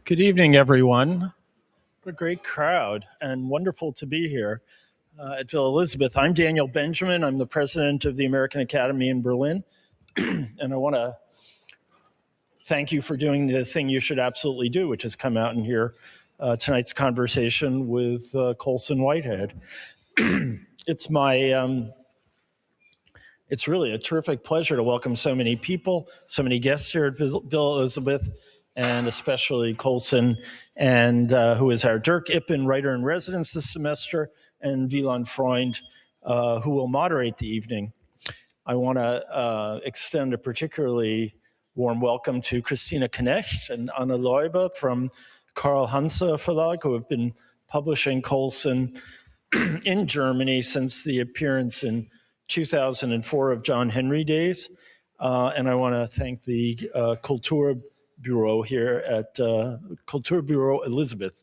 Good evening, everyone. What a great crowd and wonderful to be here at Villa Elisabeth. I'm Daniel Benjamin. I'm the president of the American Academy in Berlin. And I want to thank you for doing the thing you should absolutely do, which is come out and hear tonight's conversation with Colson Whitehead. It's really a terrific pleasure to welcome so many people, so many guests here at Villa Elisabeth, and especially Colson, and who is our Dirk Ippen writer-in-residence this semester, and Wieland Freund, who will moderate the evening. I want to extend a particularly warm welcome to Christina Knecht and Anna Leuber from Karl Hanse Verlag, who have been publishing Colson in Germany since the appearance in 2004 of John Henry Days. And I want to thank the Kultur Büro here at Kultur Büro Elisabeth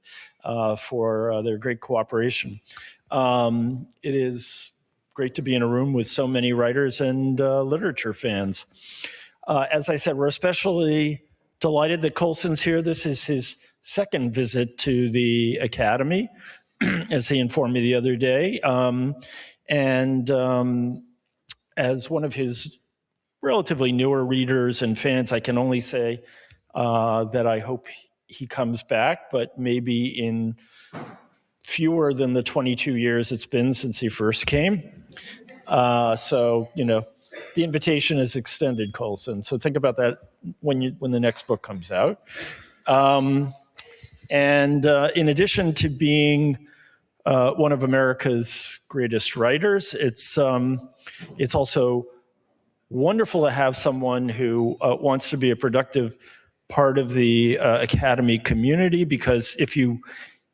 for their great cooperation. It is great to be in a room with so many writers and literature fans. As I said, we're especially delighted that Colson's here. This is his second visit to the Academy, as he informed me the other day. As one of his relatively newer readers and fans, I can only say that I hope he comes back, but maybe in fewer than the 22 years it's been since he first came. So, you know, the invitation is extended, Colson. So think about that when the next book comes out. In addition to being one of America's greatest writers, it's also wonderful to have someone who wants to be a productive part of the Academy community, because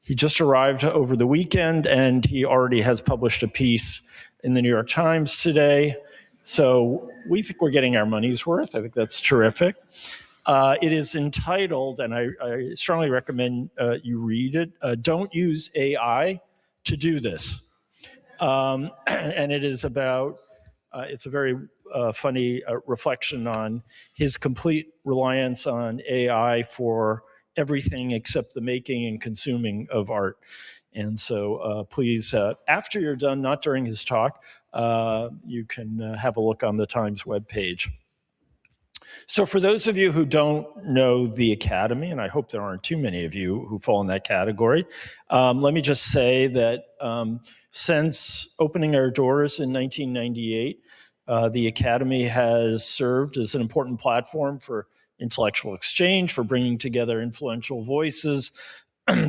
he just arrived over the weekend and he already has published a piece in the New York Times today. So we think we're getting our money's worth. I think that's terrific. It is entitled, and I strongly recommend you read it, Don't Use AI to Do This. And it is about, it's a very funny reflection on his complete reliance on AI for everything except the making and consuming of art. And so please, after you're done, not during his talk, you can have a look on the Times webpage. So for those of you who don't know the Academy, and I hope there aren't too many of you who fall in that category, let me just say that since opening our doors in 1998, the Academy has served as an important platform for intellectual exchange, for bringing together influential voices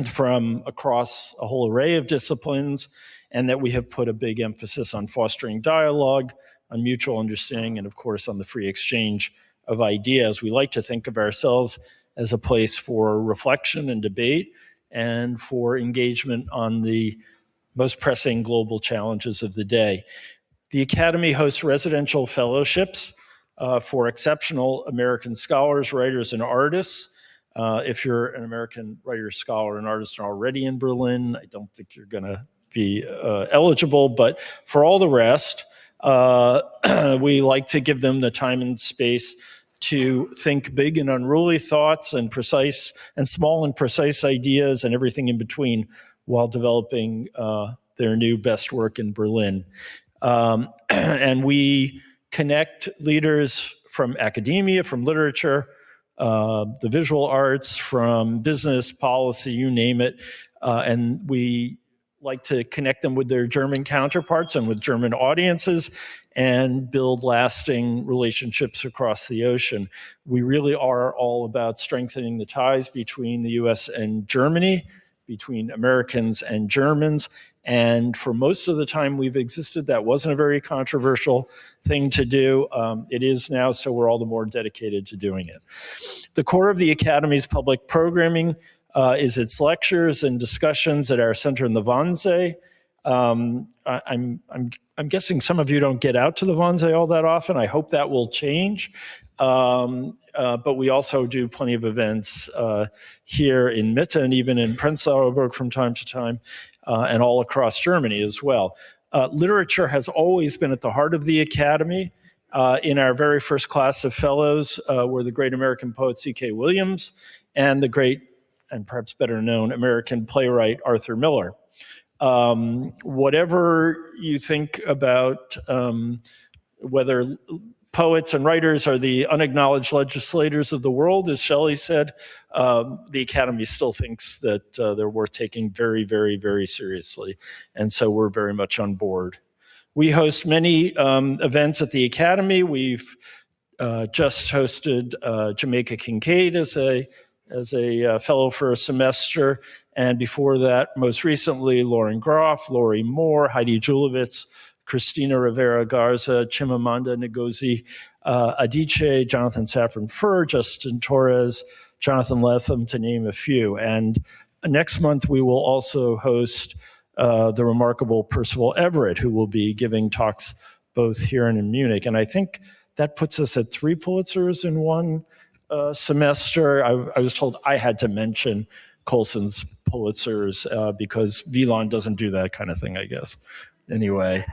from across a whole array of disciplines, and that we have put a big emphasis on fostering dialogue, on mutual understanding, and of course on the free exchange of ideas. We like to think of ourselves as a place for reflection and debate and for engagement on the most pressing global challenges of the day. The Academy hosts residential fellowships for exceptional American scholars, writers, and artists. If you're an American writer, scholar, and artist already in Berlin, I don't think you're going to be eligible, but for all the rest, we like to give them the time and space to think big and unruly thoughts and precise and small and precise ideas and everything in between while developing their new best work in Berlin. And we connect leaders from academia, from literature, the visual arts, from business, policy, you name it. And we like to connect them with their German counterparts and with German audiences and build lasting relationships across the ocean. We really are all about strengthening the ties between the US and Germany, between Americans and Germans. And for most of the time we've existed, that wasn't a very controversial thing to do. It is now, so we're all the more dedicated to doing it. The core of the Academy's public programming is its lectures and discussions at our center in the Wannsee. I'm guessing some of you don't get out to the Wannsee all that often. I hope that will change. But we also do plenty of events here in Mitte and even in Prenzlauer Berg from time to time, and all across Germany as well. Literature has always been at the heart of the Academy. In our very first class of fellows were the great American poet C.K. Williams and the great and perhaps better known American playwright Arthur Miller. Whatever you think about whether poets and writers are the unacknowledged legislators of the world, as Shelley said, the Academy still thinks that they're worth taking very, very, very seriously. And so we're very much on board. We host many events at the Academy. We've just hosted Jamaica Kincaid as a fellow for a semester. And before that, most recently, Lauren Groff, Laurie Moore, Heidi Julovitz, Christina Rivera Garza, Chimamanda Ngozi Adichie, Jonathan Safran Foer, Justin Torres, Jonathan Lethem, to name a few. And next month, we will also host the remarkable Percival Everett, who will be giving talks both here and in Munich. And I think that puts us at 3 Pulitzers in one semester. I was told I had to mention Colson's Pulitzers because Wieland doesn't do that kind of thing, I guess. Anyway,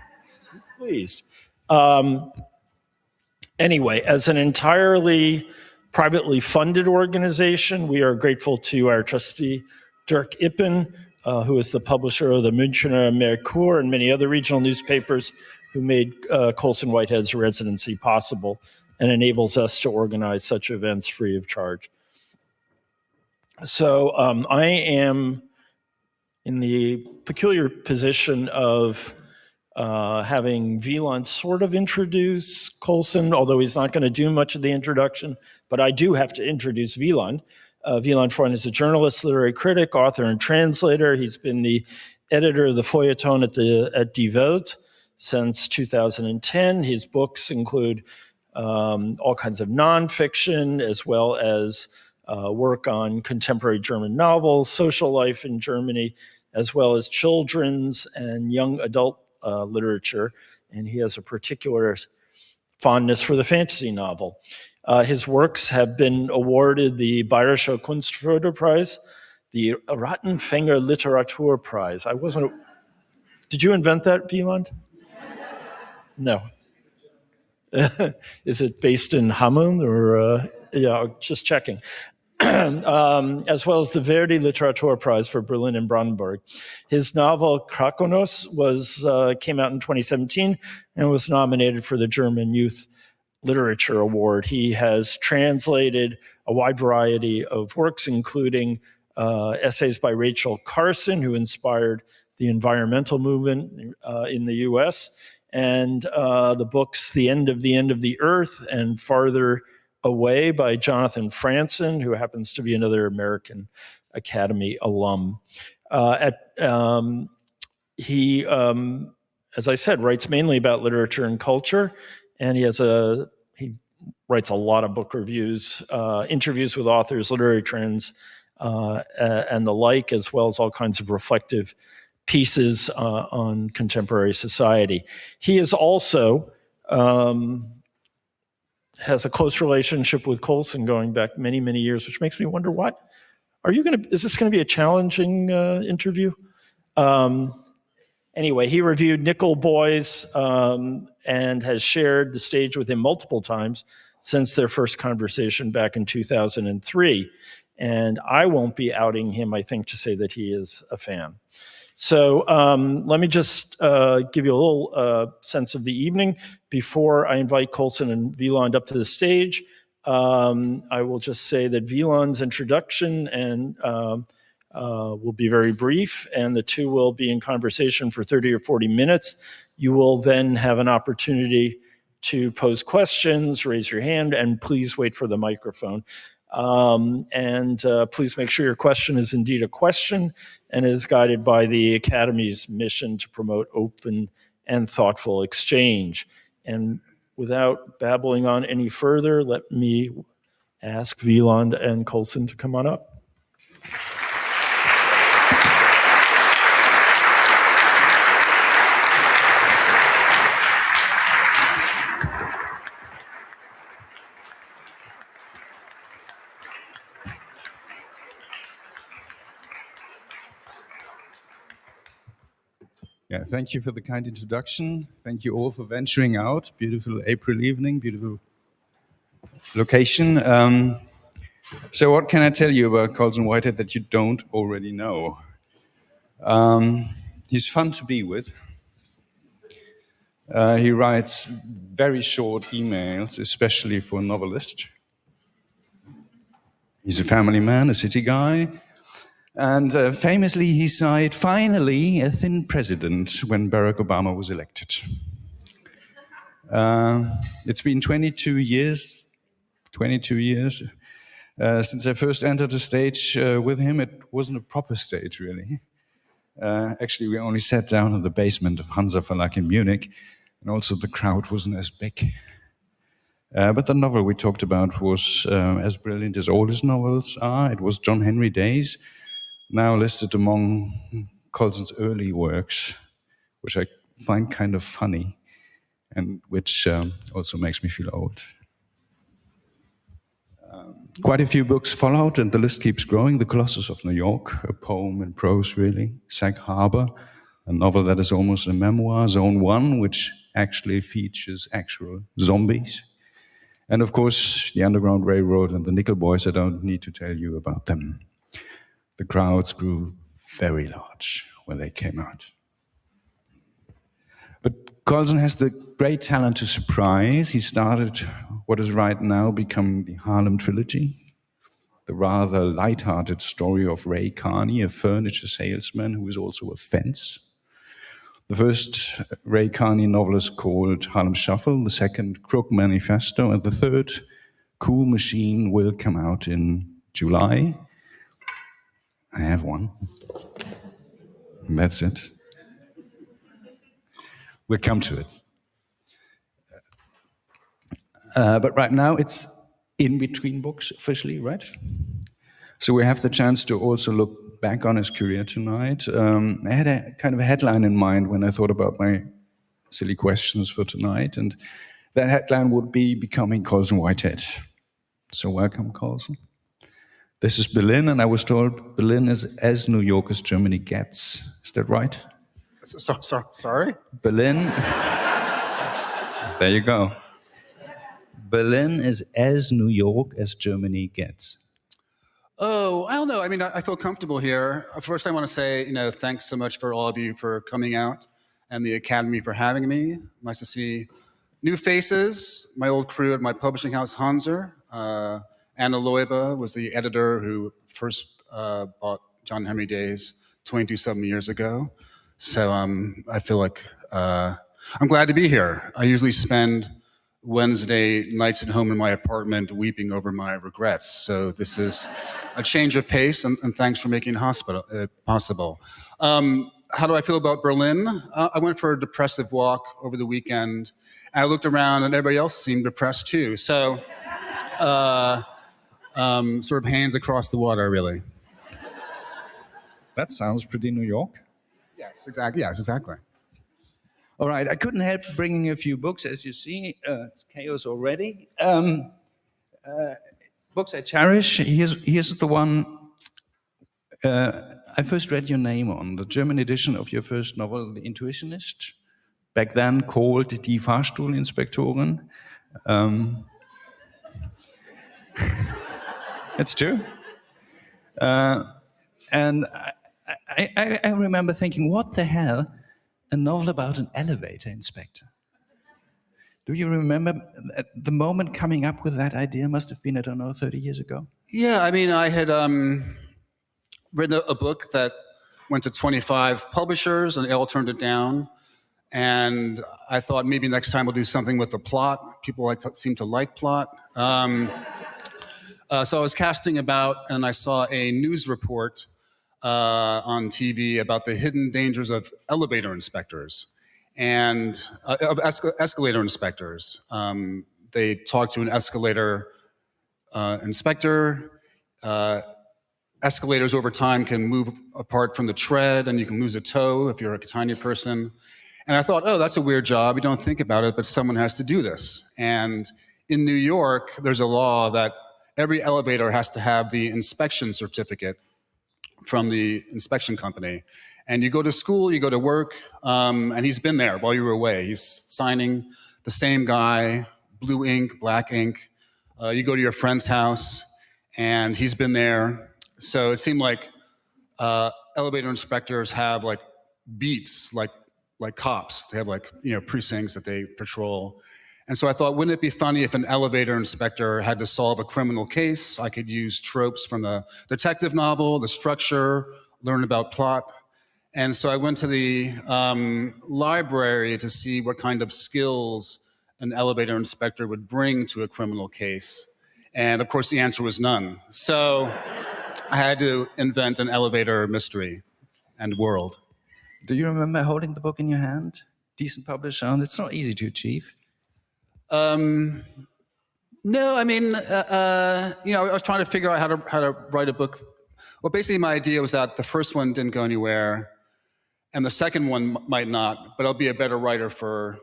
pleased. Anyway, as an entirely privately funded organization, we are grateful to our trustee, Dirk Ippen, who is the publisher of the Münchner Merkur and many other regional newspapers, who made Colson Whitehead's residency possible and enables us to organize such events free of charge. So I am in the peculiar position of having Wieland sort of introduce Colson, although he's not going to do much of the introduction, but I do have to introduce Wieland. Wieland Freund is a journalist, literary critic, author, and translator. He's been the editor of the Feuilleton at Die Welt since 2010. His books include all kinds of nonfiction, as well as work on contemporary German novels, social life in Germany, as well as children's and young adult literature. And he has a particular fondness for the fantasy novel. His works have been awarded the Bayerischer Kunstförderpreis, the Rattenfänger Literaturpreis. Did you invent that, Wieland? No. Is it based in Hameln or, yeah, just checking. As well as the Verdi Literaturpreis for Berlin and Brandenburg. His novel Krakonos came out in 2017 and was nominated for the German Youth Literature Award. He has translated a wide variety of works, including essays by Rachel Carson, who inspired the environmental movement in the US, and the books The End of the Earth and Farther Away by Jonathan Franzen, who happens to be another American Academy alum. He, as I said, writes mainly about literature and culture, and he writes a lot of book reviews, interviews with authors, literary trends, and the like, as well as all kinds of reflective pieces on contemporary society. He is also has a close relationship with Colson going back many, many years, which makes me wonder, is this going to be a challenging interview? Anyway, he reviewed Nickel Boys and has shared the stage with him multiple times since their first conversation back in 2003. And I won't be outing him, I think, to say that he is a fan. So let me just give you a little sense of the evening before I invite Colson and Wieland up to the stage. I will just say that Wieland's introduction and will be very brief, and the two will be in conversation for 30 or 40 minutes. You will then have an opportunity to pose questions, raise your hand, and please wait for the microphone. Please make sure your question is indeed a question and is guided by the Academy's mission to promote open and thoughtful exchange. And without babbling on any further, let me ask Wieland and Colson to come on up. Yeah, thank you for the kind introduction. Thank you all for venturing out. Beautiful April evening, beautiful location. So what can I tell you about Colson Whitehead that you don't already know? He's fun to be with. He writes very short emails, especially for a novelist. He's a family man, a city guy. And famously, he sighed, "Finally, a thin president," when Barack Obama was elected. It's been 22 years since I first entered the stage with him. It wasn't a proper stage, really. Actually, we only sat down in the basement of Hansa Verlag in Munich, and also the crowd wasn't as big. But the novel we talked about was as brilliant as all his novels are. It was John Henry Days, now listed among Colson's early works, which I find kind of funny, and which also makes me feel old. Quite a few books followed, and the list keeps growing. The Colossus of New York, a poem in prose, really. Sag Harbor, a novel that is almost a memoir. Zone 1, which actually features actual zombies. And of course, the Underground Railroad and the Nickel Boys. I don't need to tell you about them. The crowds grew very large when they came out. But Colson has the great talent to surprise. He started what is right now becoming the Harlem trilogy, the rather light-hearted story of Ray Carney, a furniture salesman who is also a fence. The first Ray Carney novel is called Harlem Shuffle, the second Crook Manifesto, and the third Cool Machine will come out in July. I have one. And that's it. We'll come to it. But right now it's in between books officially, right? So we have the chance to also look back on his career tonight. I had a kind of a headline in mind when I thought about my silly questions for tonight, and that headline would be Becoming Colson Whitehead. So welcome, Colson. This is Berlin, and I was told Berlin is as New York as Germany gets. Is that right? Sorry? Berlin. There you go. Berlin is as New York as Germany gets. Oh, I don't know. I mean, I feel comfortable here. First, I want to say, thanks so much for all of you for coming out and the Academy for having me. Nice to see new faces, my old crew at my publishing house, Hanser. Anna Loiba was the editor who first bought John Henry Days 22-something years ago. So I feel like I'm glad to be here. I usually spend Wednesday nights at home in my apartment weeping over my regrets. So this is a change of pace, and thanks for making it possible. How do I feel about Berlin? I went for a depressive walk over the weekend. I looked around and everybody else seemed depressed too. So sort of hands across the water, really. That sounds pretty New York. Yes, exactly. Yes, exactly. All right, I couldn't help bringing a few books, as you see. It's chaos already. Books I cherish. Here's the one I first read your name on, the German edition of your first novel, The Intuitionist, back then called Die Fahrstuhlinspektorin. It's true. And I remember thinking, what the hell? A novel about an elevator inspector. Do you remember the moment coming up with that idea? Must have been, I don't know, 30 years ago? Yeah, I mean, I had written a book that went to 25 publishers, and they all turned it down. And I thought maybe next time we'll do something with the plot. People seem to like plot. So I was casting about, and I saw a news report on TV about the hidden dangers of elevator inspectors and of escalator inspectors. They talked to an escalator inspector. Escalators over time can move apart from the tread, and you can lose a toe if you're a tiny person. And I thought, oh, that's a weird job. You don't think about it, but someone has to do this. And in New York, there's a law that every elevator has to have the inspection certificate from the inspection company. And you go to school, you go to work, and he's been there while you were away. He's signing the same guy, blue ink, black ink. You go to your friend's house, and he's been there. So it seemed like elevator inspectors have like beats, like cops. They have like, precincts that they patrol. And so I thought, wouldn't it be funny if an elevator inspector had to solve a criminal case? I could use tropes from the detective novel, the structure, learn about plot. And so I went to the library to see what kind of skills an elevator inspector would bring to a criminal case. And of course, the answer was none. So I had to invent an elevator mystery and world. Do you remember holding the book in your hand? Decent publisher, and it's not easy to achieve. No, I mean, I was trying to figure out how to write a book. Well, basically, my idea was that the first one didn't go anywhere, and the second one might not, but I'll be a better writer for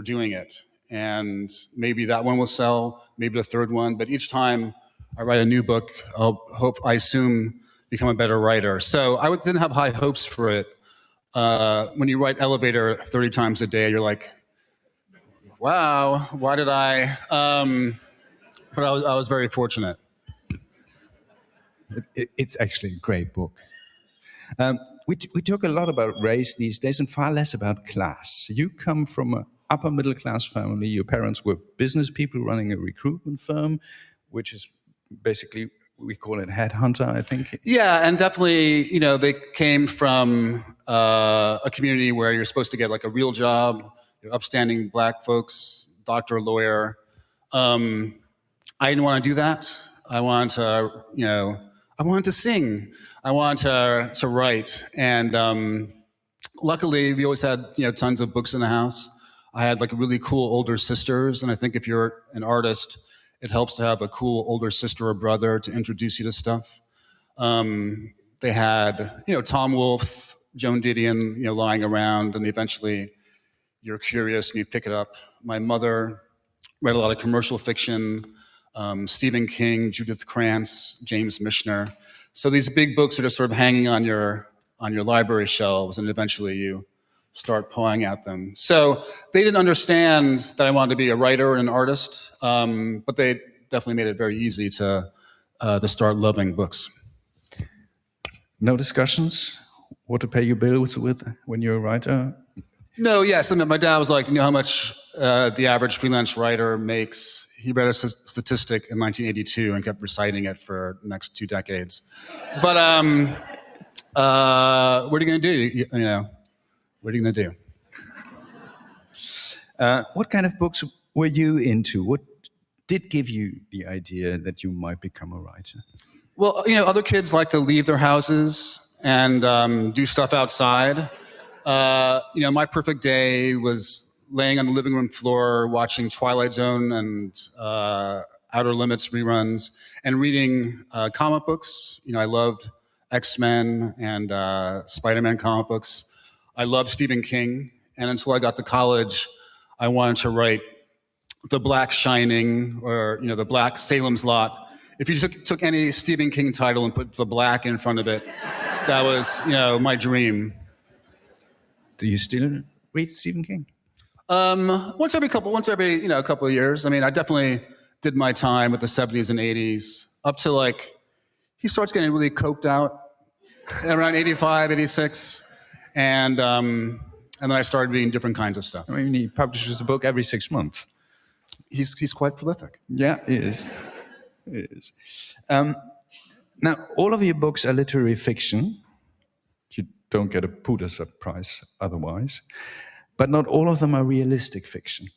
doing it. And maybe that one will sell, maybe the third one. But each time I write a new book, I assume, become a better writer. So I didn't have high hopes for it. When you write Elevator 30 times a day, you're like, wow, why did I? But I was very fortunate. It's actually a great book. We talk a lot about race these days and far less about class. You come from an upper middle class family. Your parents were business people running a recruitment firm, which is basically, we call it headhunter, I think. Yeah, and definitely, they came from a community where you're supposed to get like a real job, you're upstanding black folks, doctor, lawyer. I didn't want to do that. I wanted to, I wanted to sing. I wanted to write. And luckily, we always had, tons of books in the house. I had like really cool older sisters. And I think if you're an artist, it helps to have a cool older sister or brother to introduce you to stuff. They had, Tom Wolfe, Joan Didion, lying around, and eventually you're curious and you pick it up. My mother read a lot of commercial fiction, Stephen King, Judith Krantz, James Michener. So these big books are just sort of hanging on your library shelves, and eventually you start pawing at them. So they didn't understand that I wanted to be a writer and an artist, but they definitely made it very easy to start loving books. No discussions? What to pay your bills with when you're a writer? No, yes. I mean, my dad was like, how much the average freelance writer makes? He read a statistic in 1982 and kept reciting it for the next 2 decades. But what are you going to do? What are you going to do? What kind of books were you into? What did give you the idea that you might become a writer? Well, other kids like to leave their houses and do stuff outside. My perfect day was laying on the living room floor watching Twilight Zone and Outer Limits reruns and reading comic books. I loved X-Men and Spider-Man comic books. I loved Stephen King. And until I got to college, I wanted to write The Black Shining or, The Black Salem's Lot. If you took any Stephen King title and put the black in front of it, that was, my dream. Do you still read Stephen King? Once every couple of years. I mean, I definitely did my time with the 70s and 80s up to he starts getting really coked out around 85, 86. And then I started reading different kinds of stuff. I mean, he publishes a book every 6 months. He's quite prolific. Yeah, he is. He is. Now, all of your books are literary fiction. You don't get a Pulitzer Prize otherwise. But not all of them are realistic fiction.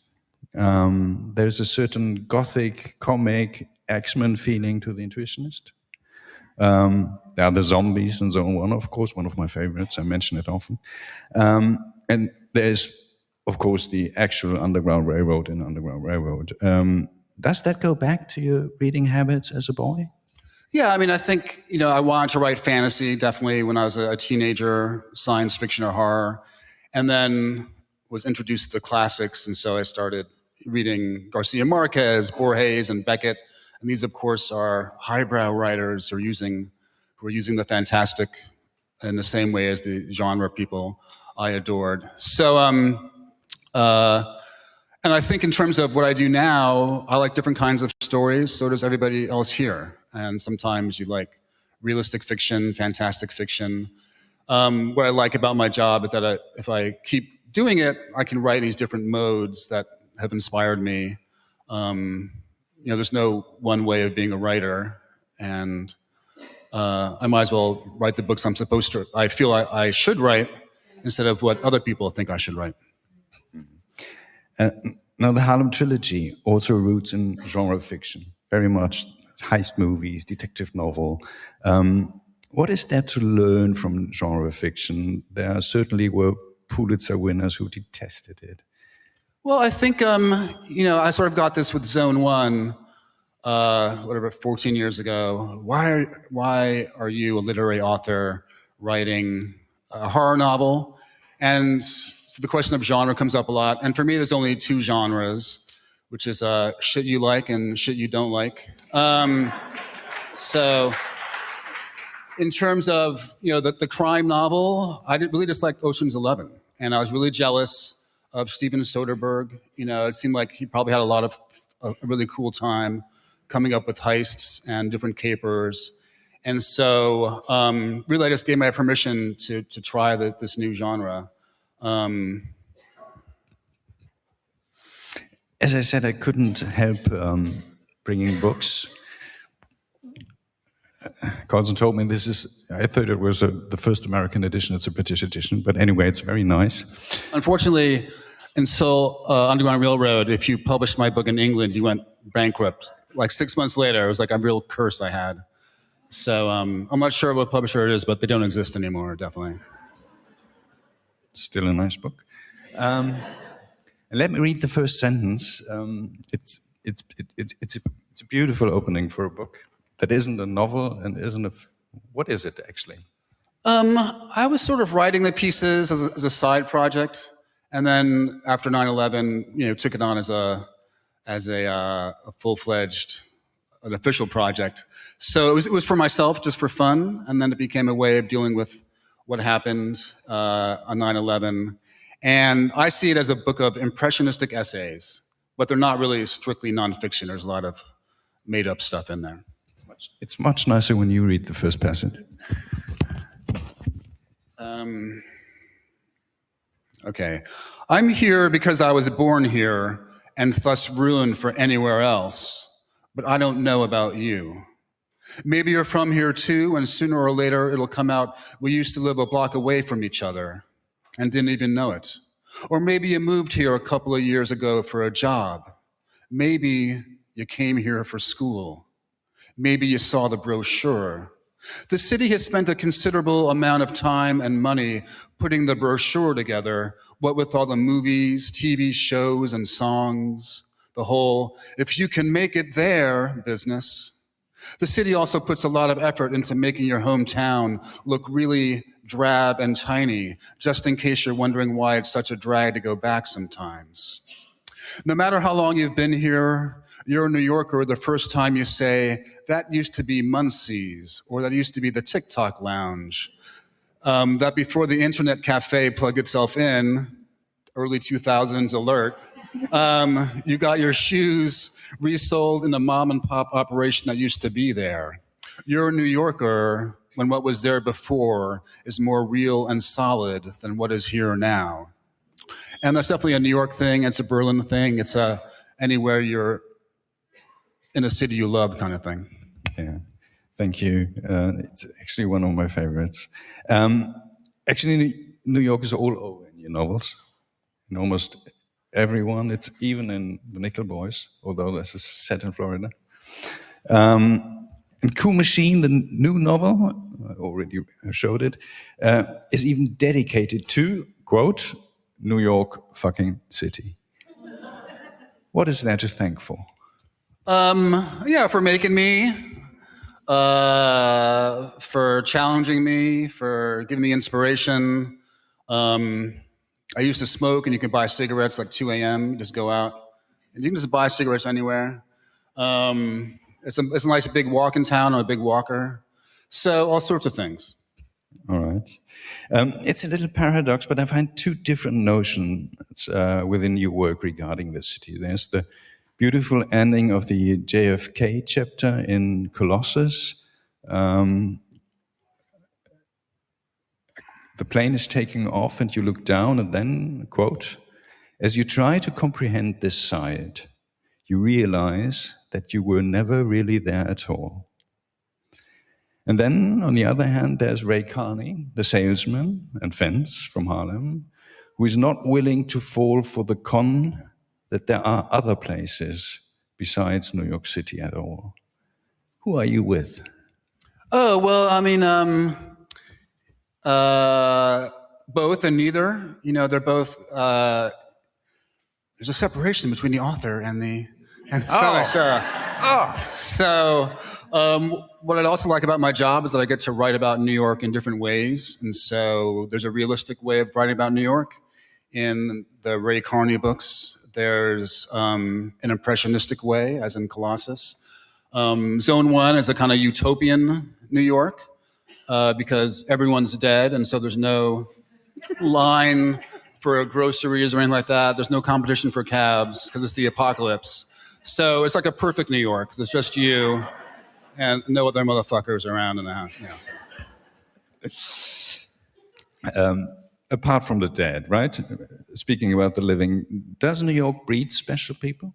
There's a certain gothic, comic, X-Men feeling to The Intuitionist. There are the zombies and so on, of course, one of my favorites. I mention it often. And there's, of course, the actual Underground Railroad in Underground Railroad. Does that go back to your reading habits as a boy? Yeah, I mean, I think, I wanted to write fantasy, definitely, when I was a teenager, science fiction or horror. And then was introduced to the classics, and so I started reading Garcia Marquez, Borges, and Beckett. And these, of course, are highbrow writers who are using the fantastic in the same way as the genre people I adored. So, and I think in terms of what I do now, I like different kinds of stories, so does everybody else here. And sometimes you like realistic fiction, fantastic fiction. What I like about my job is that if I keep doing it, I can write these different modes that have inspired me. There's no one way of being a writer, and I might as well write the books I feel I should write, instead of what other people think I should write. Now, the Harlem trilogy also roots in genre fiction, very much heist movies, detective novel. What is there to learn from genre fiction? There certainly were Pulitzer winners who detested it. Well, I think, I sort of got this with Zone 1, 14 years ago. Why are you, a literary author, writing a horror novel? And so the question of genre comes up a lot. And for me, there's only two genres, which is shit you like and shit you don't like. So in terms of the crime novel, I really disliked Ocean's 11. And I was really jealous of Steven Soderbergh. It seemed like he probably had a really cool time coming up with heists and different capers. And so really I just gave my permission to try this new genre. As I said, I couldn't help bringing books. Colson told me I thought it was the first American edition. It's a British edition, but anyway, it's very nice. Unfortunately, until Underground Railroad, if you published my book in England, you went bankrupt. Like 6 months later, it was like a real curse I had. So I'm not sure what publisher it is, but they don't exist anymore, definitely. Still a nice book. And let me read the first sentence. It's a beautiful opening for a book that isn't a novel and what is it actually? I was sort of writing the pieces as a side project, and then after 9/11, took it on as a full-fledged, an official project. So it was for myself, just for fun, and then it became a way of dealing with what happened on 9/11. And I see it as a book of impressionistic essays, but they're not really strictly nonfiction. There's a lot of made-up stuff in there. It's much nicer when you read the first passage. Okay. I'm here because I was born here and thus ruined for anywhere else, but I don't know about you. Maybe you're from here too, and sooner or later it'll come out we used to live a block away from each other and didn't even know it. Or maybe you moved here a couple of years ago for a job. Maybe you came here for school. Maybe you saw the brochure. The city has spent a considerable amount of time and money putting the brochure together, what with all the movies, TV shows, and songs, the whole "if you can make it there" business. The city also puts a lot of effort into making your hometown look really drab and tiny, just in case you're wondering why it's such a drag to go back sometimes. No matter how long you've been here, you're a New Yorker the first time you say, that used to be Muncie's, or that used to be the TikTok lounge. That before the internet cafe plugged itself in, early 2000s alert, you got your shoes resold in a mom and pop operation that used to be there. You're a New Yorker when what was there before is more real and solid than what is here now. And that's definitely a New York thing. It's a Berlin thing. It's anywhere you're in a city you love kind of thing. Yeah, thank you. It's actually one of my favorites. Actually, New York is all over in your novels. In almost everyone. It's even in The Nickel Boys, although this is set in Florida. And Cool Machine, the new novel, I already showed it, is even dedicated to, quote, New York fucking city. What is there to thank for? For making me, for challenging me, for giving me inspiration. I used to smoke, and you can buy cigarettes like 2 a.m. You just go out, and you can just buy cigarettes anywhere. It's a nice big walk in town. I'm a big walker. So all sorts of things. All right. It's a little paradox, but I find two different notions within your work regarding the city. There's the beautiful ending of the JFK chapter in Colossus. The plane is taking off and you look down and then, quote, "As you try to comprehend this side, you realize that you were never really there at all." And then, on the other hand, there's Ray Carney, the salesman and fence from Harlem, who is not willing to fall for the con that there are other places besides New York City at all. Who are you with? Oh, well, I mean, both and neither. You know, they're both, there's a separation between the author and the So, what I'd also like about my job is that I get to write about New York in different ways. And so there's a realistic way of writing about New York. In the Ray Carney books, there's an impressionistic way, as in Colossus. Zone 1 is a kind of utopian New York, because everyone's dead, and so there's no line for groceries or anything like that. There's no competition for cabs, because it's the apocalypse. So it's like a perfect New York. It's just you and no other motherfuckers around in the house. Yeah, so. Apart from the dead, right? Speaking about the living, does New York breed special people?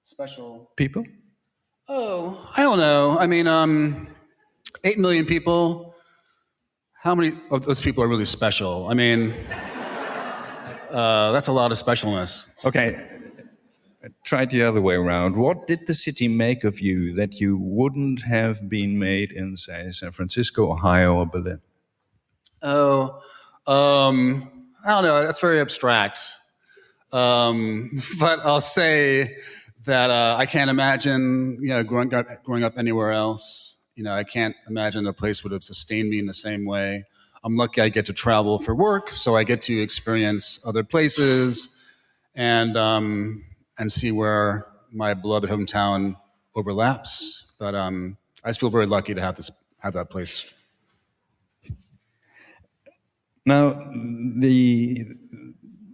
Special people? Oh, I don't know. I mean, 8 million people. How many of those people are really special? I mean, that's a lot of specialness. Okay, try it the other way around. What did the city make of you that you wouldn't have been made in, say, San Francisco, Ohio, or Berlin? Oh, I don't know. That's very abstract. But I'll say that I can't imagine, growing up anywhere else. I can't imagine a place would have sustained me in the same way. I'm lucky I get to travel for work, so I get to experience other places and see where my beloved hometown overlaps. But I just feel very lucky to have that place. Now, the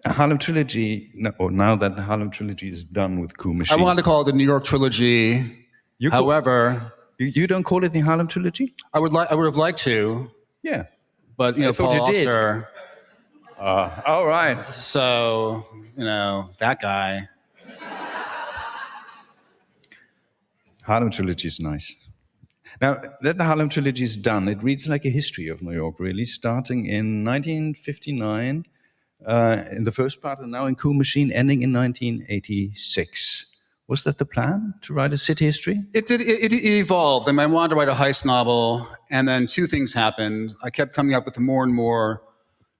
Harlem Trilogy, now that the Harlem Trilogy is done with Coup Machine. I wanted to call it the New York Trilogy. However, you don't call it the Harlem Trilogy? I would have liked to. Yeah, but Paul Auster. All right. So that guy. Harlem Trilogy is nice. Now, that the Harlem Trilogy is done, it reads like a history of New York, really, starting in 1959 in the first part, and now in Coup Machine, ending in 1986. Was that the plan, to write a city history? It did. It evolved. I wanted to write a heist novel, and then two things happened. I kept coming up with more and more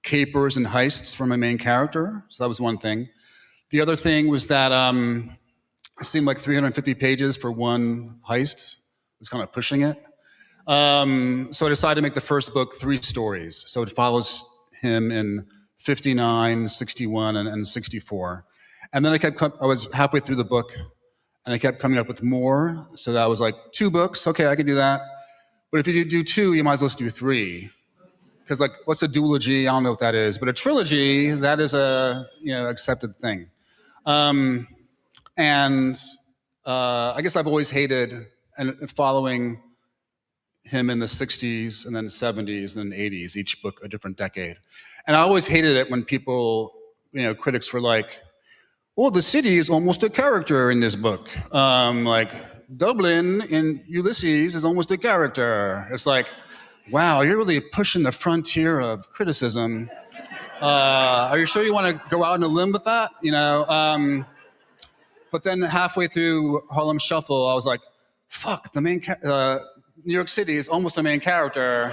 capers and heists for my main character, so that was one thing. The other thing was that it seemed like 350 pages for one heist. Was kind of pushing it. So I decided to make the first book 3 stories. So it follows him in 59, 61, and 64. And then I was halfway through the book, and I kept coming up with more. So that was like 2 books. Okay, I can do that. But if you do 2, you might as well just do 3. Because what's a duology? I don't know what that is. But a trilogy, that is a accepted thing. I guess I've always hated and following him in the 60s and then 70s and then 80s, each book a different decade. And I always hated it when people, critics were like, well, the city is almost a character in this book. Like Dublin in Ulysses is almost a character. It's like, wow, you're really pushing the frontier of criticism. Are you sure you want to go out on a limb with that? But then halfway through Harlem Shuffle, I was like, fuck, the main New York City is almost the main character.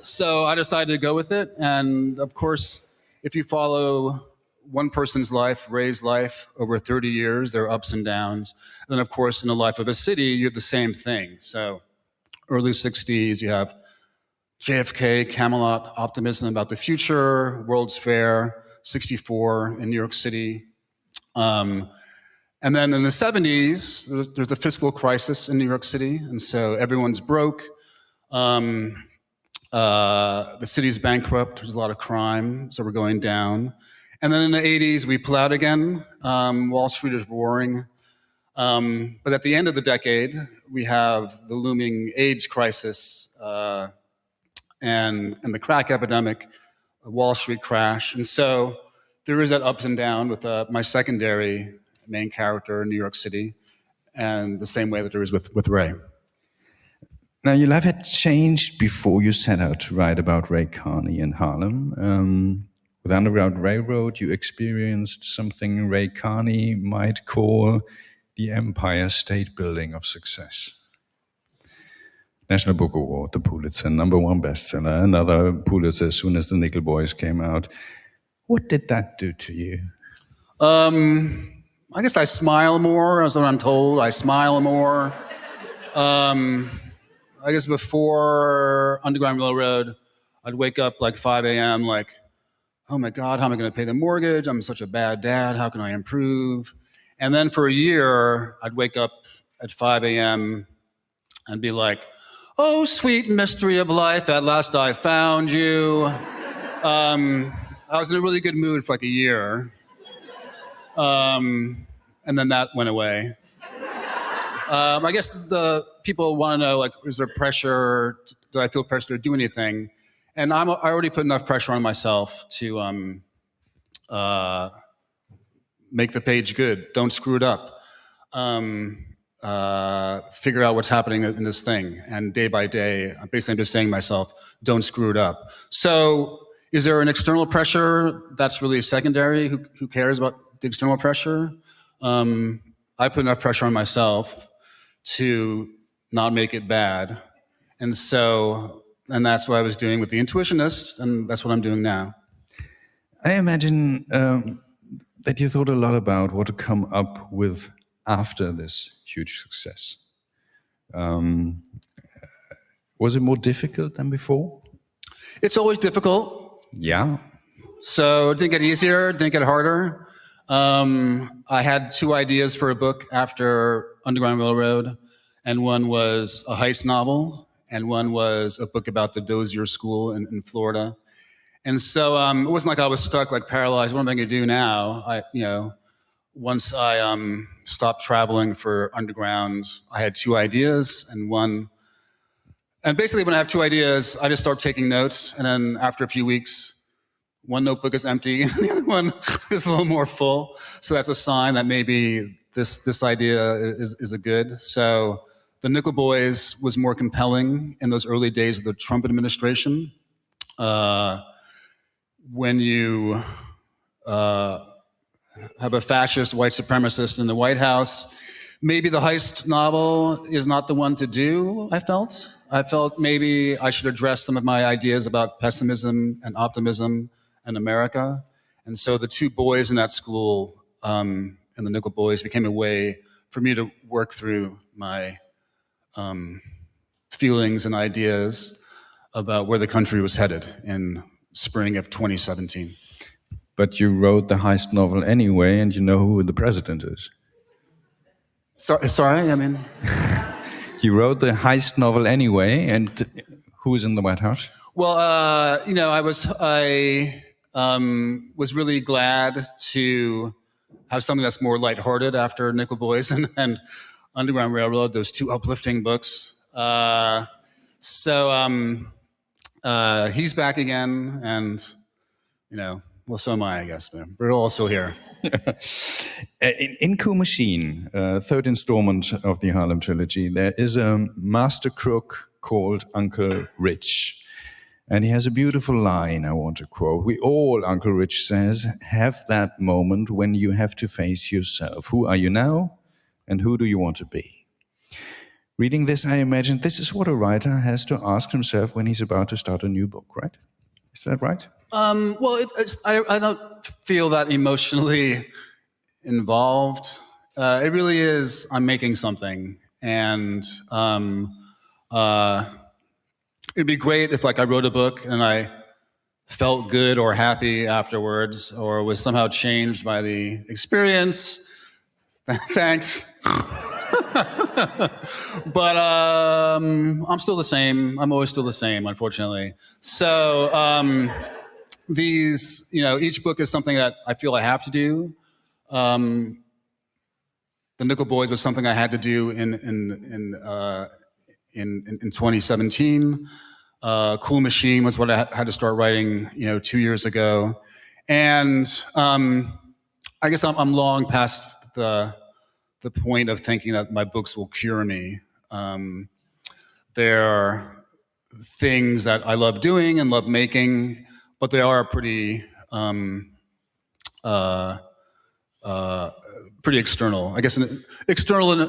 So I decided to go with it. And of course, if you follow one person's life, Ray's life, over 30 years, there are ups and downs. And then of course, in the life of a city, you have the same thing. So early 60s, you have JFK, Camelot, optimism about the future, World's Fair, 64 in New York City. And then in the 70s, there's the fiscal crisis in New York City, and so everyone's broke. The city's bankrupt. There's a lot of crime, so we're going down. And then in the 80s, we pull out again. Wall Street is roaring. But at the end of the decade, we have the looming AIDS crisis and the crack epidemic, a Wall Street crash. And so there is that ups and down with my secondary main character in New York City, and the same way that there is with Ray. Now, your life had changed before you set out to write about Ray Carney in Harlem. With Underground Railroad, you experienced something Ray Carney might call the Empire State Building of success. National Book Award, the Pulitzer, #1 bestseller, another Pulitzer as soon as the Nickel Boys came out. What did that do to you? I guess I smile more, as I'm told. I smile more. I guess before Underground Railroad, I'd wake up like 5 a.m. like, oh my God, how am I going to pay the mortgage? I'm such a bad dad. How can I improve? And then for a year, I'd wake up at 5 a.m. and be like, oh, sweet mystery of life, at last I found you. I was in a really good mood for like a year. And then that went away. I guess the people want to know, like, is there pressure? Do I feel pressure to do anything? And I already put enough pressure on myself to make the page good. Don't screw it up. Figure out what's happening in this thing. And day by day, basically I'm just saying to myself, don't screw it up. So is there an external pressure that's really secondary? Who cares about the external pressure? I put enough pressure on myself to not make it bad. And that's what I was doing with The Intuitionist, and that's what I'm doing now. I imagine that you thought a lot about what to come up with after this huge success. Was it more difficult than before? It's always difficult. Yeah. So it didn't get easier, it didn't get harder. I had 2 ideas for a book after Underground Railroad, and one was a heist novel, and one was a book about the Dozier School in Florida. And so it wasn't like I was stuck, like paralyzed. What am I going to do now? Once I stopped traveling for Underground, I had 2 ideas, and basically when I have 2 ideas, I just start taking notes, and then after a few weeks, one notebook is empty, and the other one is a little more full. So that's a sign that maybe this idea is a good. So the Nickel Boys was more compelling in those early days of the Trump administration. When you have a fascist white supremacist in the White House, maybe the heist novel is not the one to do, I felt maybe I should address some of my ideas about pessimism and optimism in America. And so the 2 boys in that school and the Nickel Boys became a way for me to work through my feelings and ideas about where the country was headed in spring of 2017. But you wrote the heist novel anyway, and you know who the president is. Sorry, I mean... You wrote the heist novel anyway, and who is in the White House? Well, I was really glad to have something that's more lighthearted after Nickel Boys and Underground Railroad, those 2 uplifting books. He's back again, and, well, so am I guess. But we're also here. In Coup Machine, 3rd installment of the Harlem trilogy, there is a master crook called Uncle Rich. And he has a beautiful line I want to quote. We all, Uncle Rich says, have that moment when you have to face yourself. Who are you now? And who do you want to be? Reading this, I imagine this is what a writer has to ask himself when he's about to start a new book, right? Is that right? Well, I don't feel that emotionally involved. It really is, I'm making something. And it'd be great if I wrote a book and I felt good or happy afterwards or was somehow changed by the experience. Thanks. But I'm still the same. I'm always still the same, unfortunately. So these, each book is something that I feel I have to do. The Nickel Boys was something I had to do in 2017. Cool Machine was what I had to start writing, 2 years ago. And I guess I'm long past the point of thinking that my books will cure me. They're things that I love doing and love making, but they are pretty pretty external. I guess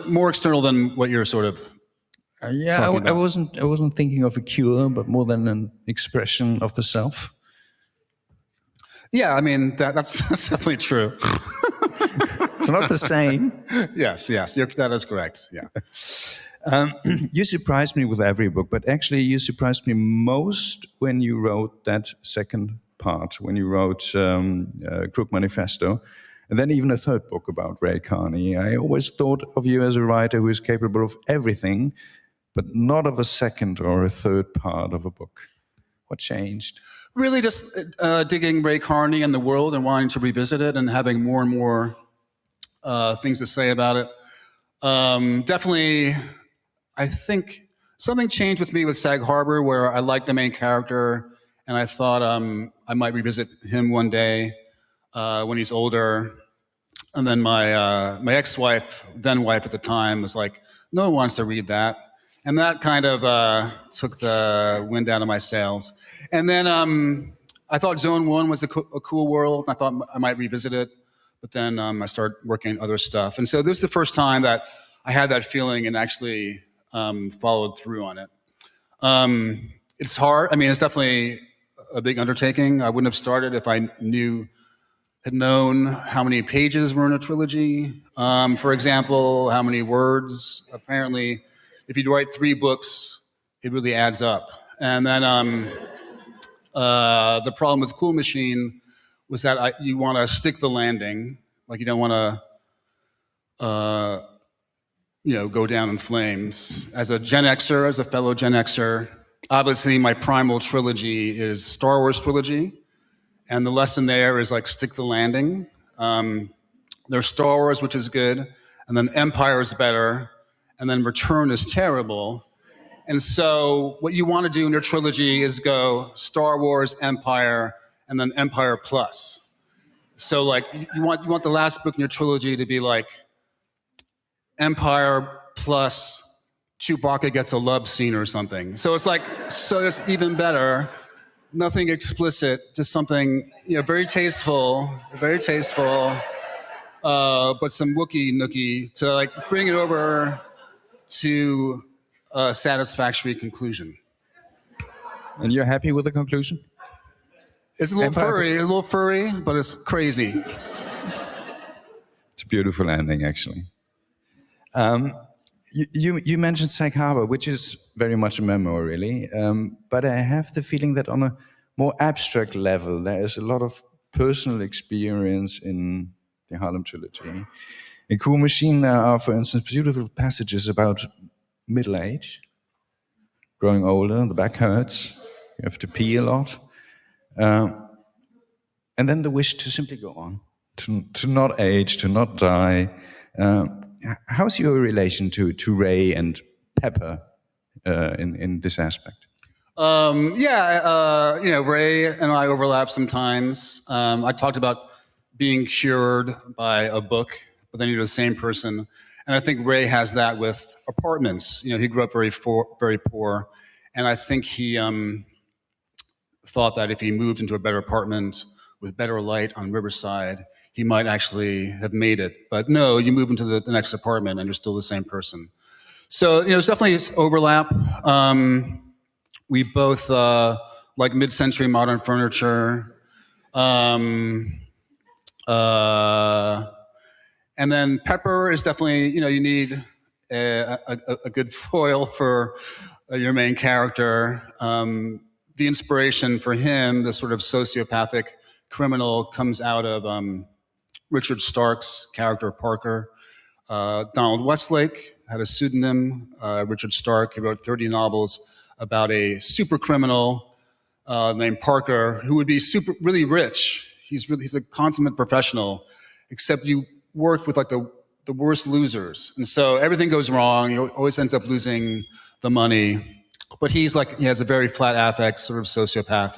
more external than what you're sort of. I wasn't thinking of a cure, but more than an expression of the self. Yeah, I mean that's definitely true. It's not the same. Yes, that is correct. Yeah. You surprised me with every book, but actually you surprised me most when you wrote that second part, when you wrote Crook Manifesto, and then even a third book about Ray Carney. I always thought of you as a writer who is capable of everything, but not of a second or a third part of a book. What changed? Really just digging Ray Carney and the world and wanting to revisit it and having more and more things to say about it. Definitely, I think something changed with me with Sag Harbor, where I liked the main character, and I thought I might revisit him one day when he's older. And then my ex-wife, then wife at the time, was like, "No one wants to read that," and that kind of took the wind out of my sails. And then I thought Zone 1 was a cool world. I thought I might revisit it, but then I started working on other stuff, and so this is the first time that I had that feeling and actually followed through on it. It's hard. I mean, it's definitely a big undertaking. I wouldn't have started if I had known how many pages were in a trilogy. For example, how many words. Apparently, if you write 3 books, it really adds up. And then the problem with Cool Machine was that you want to stick the landing. Like you don't want to go down in flames. As a Gen Xer, as a fellow Gen Xer, obviously my primal trilogy is Star Wars trilogy, and the lesson there is like stick the landing. There's Star Wars, which is good, and then Empire is better, and then Return is terrible. And so what you want to do in your trilogy is go Star Wars, Empire, and then Empire Plus. So like you want the last book in your trilogy to be like Empire plus Chewbacca gets a love scene or something. So it's even better. Nothing explicit, just something very tasteful, but some Wookiee nookie to like bring it over to a satisfactory conclusion. And you're happy with the conclusion? It's a little furry, but it's crazy. It's a beautiful ending, actually. You mentioned Sag Harbor, which is very much a memoir, really. But I have the feeling that on a more abstract level, there is a lot of personal experience in the Harlem trilogy. In Cool Machine, there are, for instance, beautiful passages about middle age, growing older, the back hurts, you have to pee a lot. And then the wish to simply go on, to not age, to not die. How's your relation to Ray and Pepper in this aspect? Ray and I overlap sometimes. I talked about being cured by a book, but then you're the same person. And I think Ray has that with apartments. He grew up very poor, and I think he thought that if he moved into a better apartment with better light on Riverside, he might actually have made it. But no, you move into the next apartment and you're still the same person. So, there's definitely overlap. We both like mid-century modern furniture. And then Pepper is definitely, you need a good foil for your main character. The inspiration for him, the sort of sociopathic criminal, comes out of Richard Stark's character Parker. Donald Westlake had a pseudonym, Richard Stark. He wrote 30 novels about a super criminal named Parker, who would be really rich. He's a consummate professional, except you work with like the worst losers. And so everything goes wrong. He always ends up losing the money. But he has a very flat affect, sort of sociopath,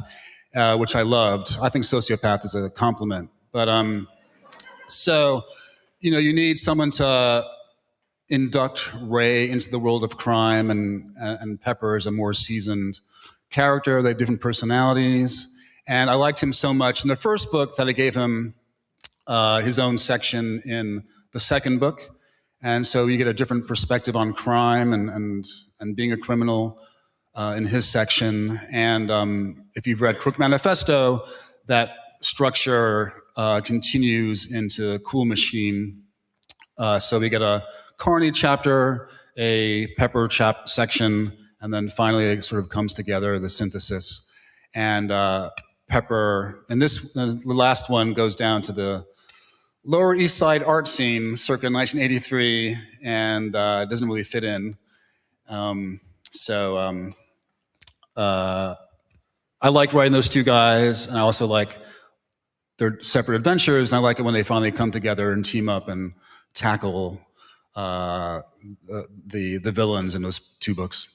which I loved. I think sociopath is a compliment. But so, you need someone to induct Ray into the world of crime, and Pepper is a more seasoned character. They have different personalities. And I liked him so much in the first book that I gave him his own section in the second book. And so you get a different perspective on crime and being a criminal in his section. And if you've read Crook Manifesto, that structure continues into Cool Machine. So we get a Carney chapter, a Pepper section, and then finally it sort of comes together, the synthesis. And Pepper, and the last one goes down to the Lower East Side art scene circa 1983, and it doesn't really fit in. I like writing those two guys, and I also like their separate adventures, and I like it when they finally come together and team up and tackle the villains in those two books.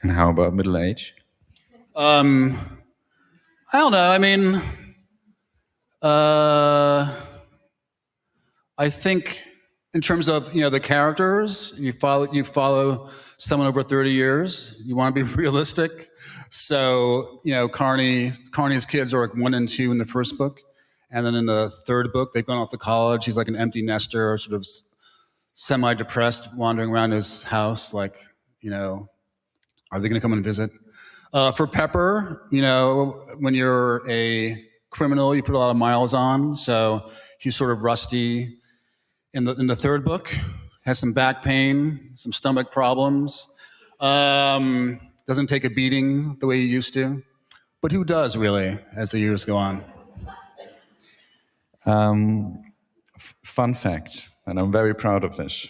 And how about middle age? I don't know. I mean, I think in terms of the characters, you follow someone over 30 years. You want to be realistic. So Carney's kids are like 1 and 2 in the first book, and then in the third book they've gone off to college. He's like an empty nester, sort of semi-depressed, wandering around his house, like are they going to come and visit? For Pepper, when you're a criminal, you put a lot of miles on, so he's sort of rusty. In the third book, has some back pain, some stomach problems, doesn't take a beating the way he used to. But who does, really, as the years go on? Fun fact, and I'm very proud of this.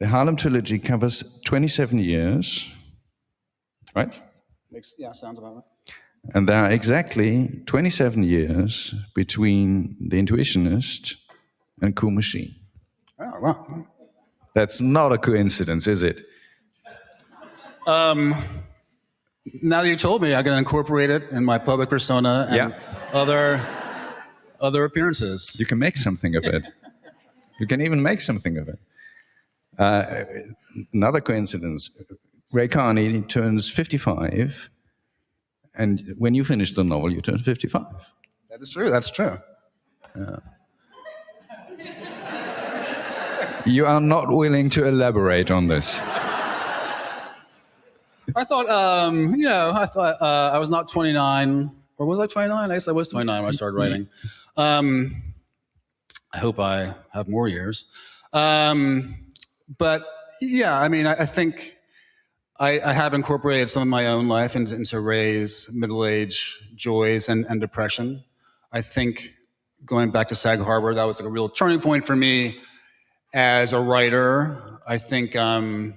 The Harlem trilogy covers 27 years, right? Sounds about right. And there are exactly 27 years between The Intuitionist and Cool Machine. Oh, wow. That's not a coincidence, is it? Now that you told me, I'm going to incorporate it in my public persona and other appearances. You can make something of it. You can even make something of it. Another coincidence, Ray Carney turns 55, and when you finish the novel, you turn 55. That is true, that's true. You are not willing to elaborate on this. I thought, I was not 29, or was I 29? I guess I was 29 when I started writing. I hope I have more years. But yeah, I mean, I think I have incorporated some of my own life into Ray's middle-age joys and depression. I think going back to Sag Harbor, that was like a real turning point for me as a writer. I think some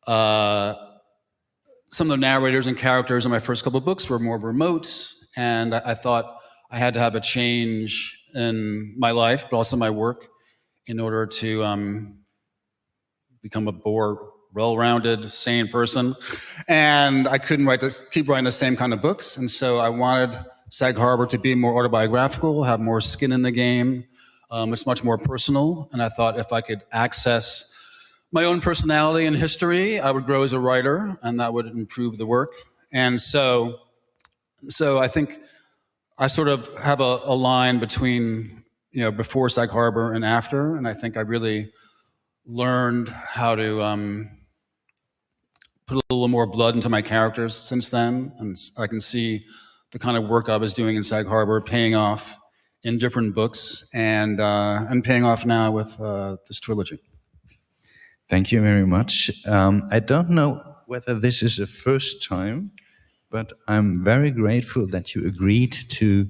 of the narrators and characters in my first couple of books were more remote, and I thought I had to have a change in my life, but also my work, in order to become a more well-rounded, sane person. And I couldn't keep writing the same kind of books, and so I wanted Sag Harbor to be more autobiographical, have more skin in the game. It's much more personal, and I thought if I could access my own personality and history, I would grow as a writer, and that would improve the work. And so I think I sort of have a line between, before Sag Harbor and after, and I think I really learned how to put a little more blood into my characters since then, and I can see the kind of work I was doing in Sag Harbor paying off in different books, and paying off now with this trilogy. Thank you very much. I don't know whether this is the first time, but I'm very grateful that you agreed to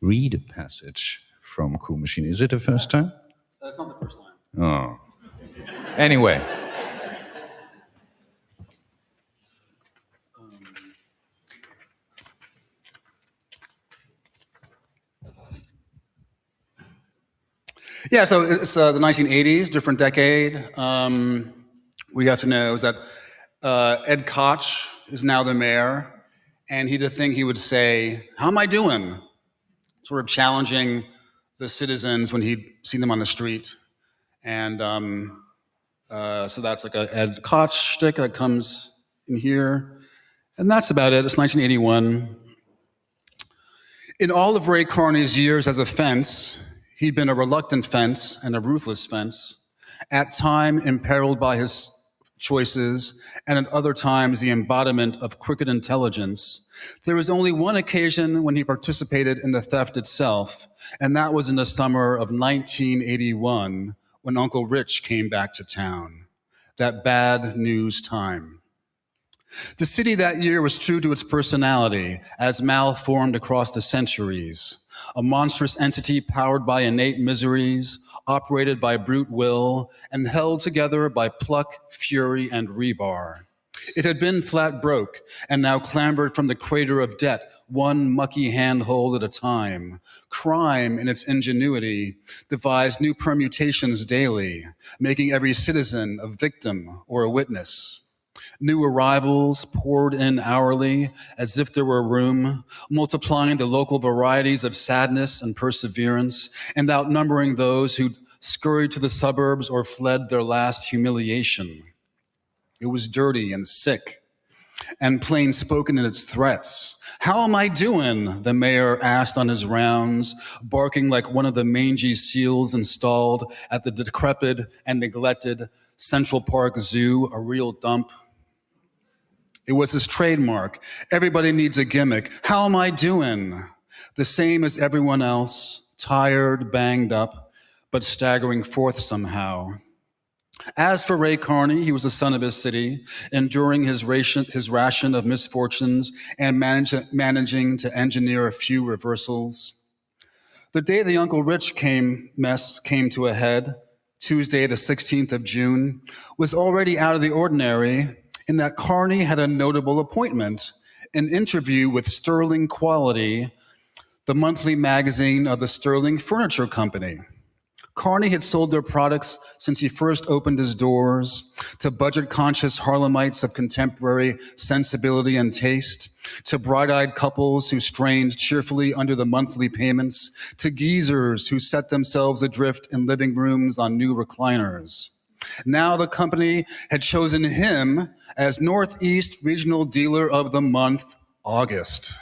read a passage from Cool Machine. Is it the first time? That's not the first time. Oh. Anyway. Yeah, so it's the 1980s, different decade. What you have to know is that Ed Koch is now the mayor, and he did a thing he would say, "How am I doing?" Sort of challenging the citizens when he'd seen them on the street. And so that's like a Ed Koch shtick that comes in here. And that's about it. It's 1981. In all of Ray Carney's years as a fence, he'd been a reluctant fence and a ruthless fence, at times imperiled by his choices, and at other times the embodiment of crooked intelligence. There was only one occasion when he participated in the theft itself, and that was in the summer of 1981, when Uncle Rich came back to town. That bad news time. The city that year was true to its personality, as malformed across the centuries. A monstrous entity powered by innate miseries, operated by brute will, and held together by pluck, fury, and rebar. It had been flat broke, and now clambered from the crater of debt, one mucky handhold at a time. Crime, in its ingenuity, devised new permutations daily, making every citizen a victim or a witness. New arrivals poured in hourly, as if there were room, multiplying the local varieties of sadness and perseverance, and outnumbering those who scurried to the suburbs or fled their last humiliation. It was dirty and sick, and plain spoken in its threats. "How am I doing?" the mayor asked on his rounds, barking like one of the mangy seals installed at the decrepit and neglected Central Park Zoo, a real dump. It was his trademark. Everybody needs a gimmick. "How am I doing?" The same as everyone else, tired, banged up, but staggering forth somehow. As for Ray Carney, he was a son of his city, enduring his ration of misfortunes and managing to engineer a few reversals. The day the Uncle Rich mess came to a head, Tuesday the 16th of June, was already out of the ordinary in that Carney had a notable appointment, an interview with Sterling Quality, the monthly magazine of the Sterling Furniture Company. Carney had sold their products since he first opened his doors to budget-conscious Harlemites of contemporary sensibility and taste, to bright-eyed couples who strained cheerfully under the monthly payments, to geezers who set themselves adrift in living rooms on new recliners. Now the company had chosen him as Northeast Regional Dealer of the Month, August.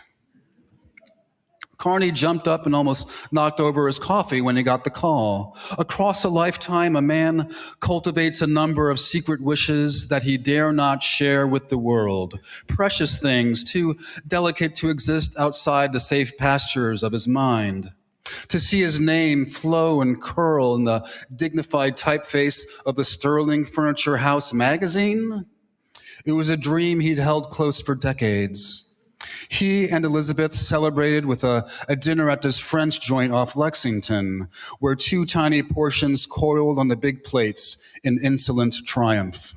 Carney jumped up and almost knocked over his coffee when he got the call. Across a lifetime, a man cultivates a number of secret wishes that he dare not share with the world. Precious things, too delicate to exist outside the safe pastures of his mind. To see his name flow and curl in the dignified typeface of the Sterling Furniture House magazine? It was a dream he'd held close for decades. He and Elisabeth celebrated with a dinner at this French joint off Lexington, where two tiny portions coiled on the big plates in insolent triumph.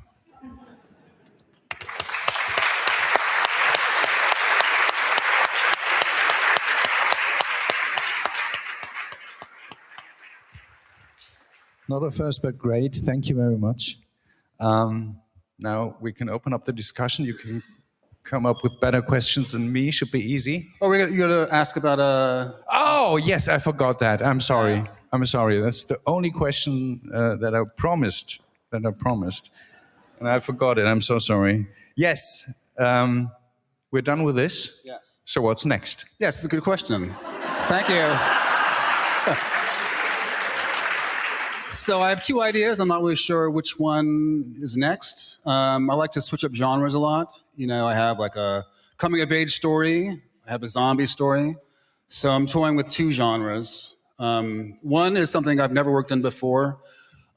Not a first, but great. Thank you very much. Now we can open up the discussion. You can come up with better questions than me. Should be easy. Oh, you're going to ask about Oh, yes, I forgot that. I'm sorry. I'm sorry. That's the only question that I promised. And I forgot it. I'm so sorry. Yes, we're done with this. Yes. So what's next? Yes, it's a good question. Thank you. So I have two ideas. I'm not really sure which one is next. I like to switch up genres a lot. You know, I have like a coming-of-age story. I have a zombie story. So I'm toying with two genres. One is something I've never worked in before,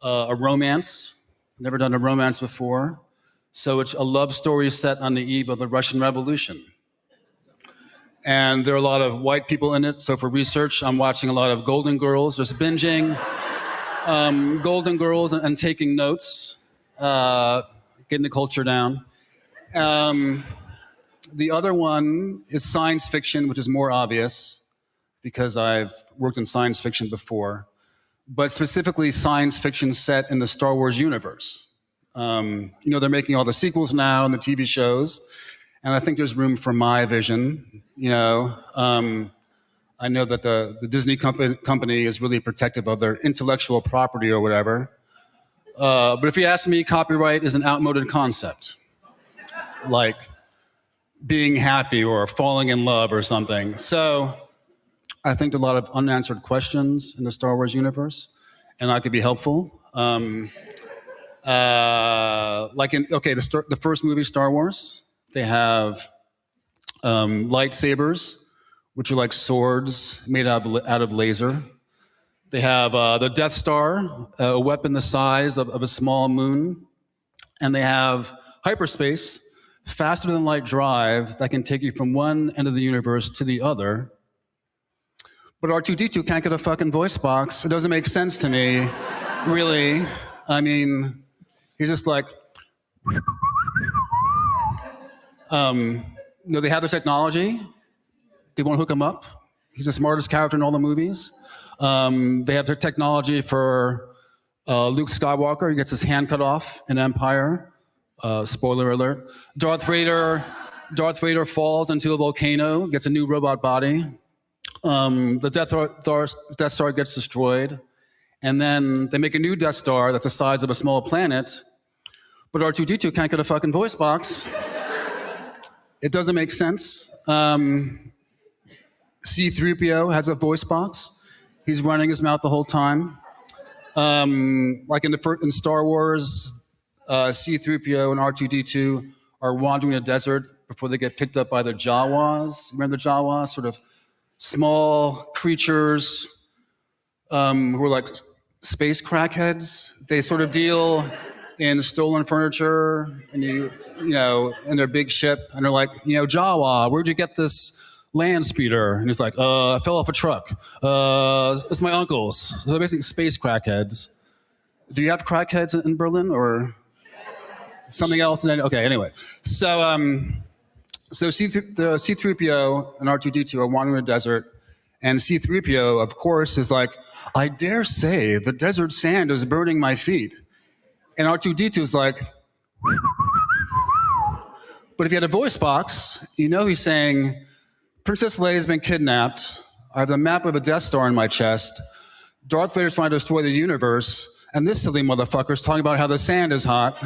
a romance. Never done a romance before. So it's a love story set on the eve of the Russian Revolution. And there are a lot of white people in it. So for research, I'm watching a lot of Golden Girls, just binging Golden Girls and taking notes, getting the culture down. The other one is science fiction, which is more obvious because I've worked in science fiction before. but specifically science fiction set in the Star Wars universe. They're making all the sequels now and the TV shows, and I think there's room for my vision. I know that the Disney company is really protective of their intellectual property or whatever. But if you ask me, copyright is an outmoded concept, like being happy or falling in love or something. So I think there are a lot of unanswered questions in the Star Wars universe, and I could be helpful. The first movie, Star Wars, they have lightsabers, which are like swords made out of laser. They have the Death Star, a weapon the size of a small moon. And they have hyperspace, faster than light drive, that can take you from one end of the universe to the other. But R2-D2 can't get a fucking voice box. It doesn't make sense to me, really. I mean, he's just like... they have the technology. They won't hook him up. He's the smartest character in all the movies. They have their technology for Luke Skywalker. He gets his hand cut off in Empire. Spoiler alert. Darth Vader falls into a volcano, gets a new robot body. The Death Star gets destroyed. And then they make a new Death Star that's the size of a small planet. But R2-D2 can't get a fucking voice box. It doesn't make sense. C-3PO has a voice box. He's running his mouth the whole time. Like in Star Wars, C-3PO and R2-D2 are wandering the desert before they get picked up by the Jawas. Remember the Jawas? Sort of small creatures who are like space crackheads. They sort of deal in stolen furniture and in their big ship, and they're like, Jawa, where'd you get this land speeder? And he's like, I fell off a truck. It's my uncle's. So they're basically space crackheads. Do you have crackheads in Berlin or something else? Okay, anyway. So C-3PO and R2-D2 are wandering the desert, and C-3PO, of course, is like, I dare say the desert sand is burning my feet. And R2-D2 is like, but if you had a voice box, he's saying, Princess Leia's been kidnapped. I have the map of a Death Star in my chest. Darth Vader's trying to destroy the universe. And this silly motherfucker's talking about how the sand is hot.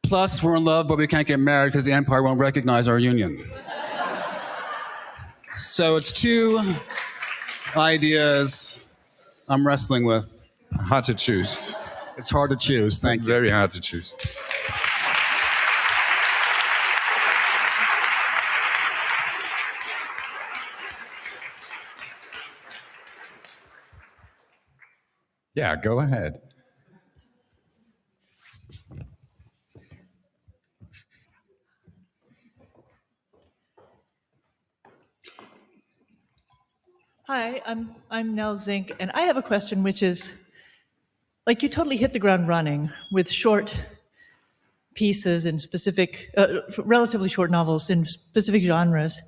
Plus, we're in love, but we can't get married because the Empire won't recognize our union. So it's two ideas I'm wrestling with. Hard to choose. It's hard to choose. Thank you. Very hard to choose. Yeah, go ahead. Hi, I'm Nell Zink, and I have a question which is, like, you totally hit the ground running with short pieces in specific, relatively short novels in specific genres,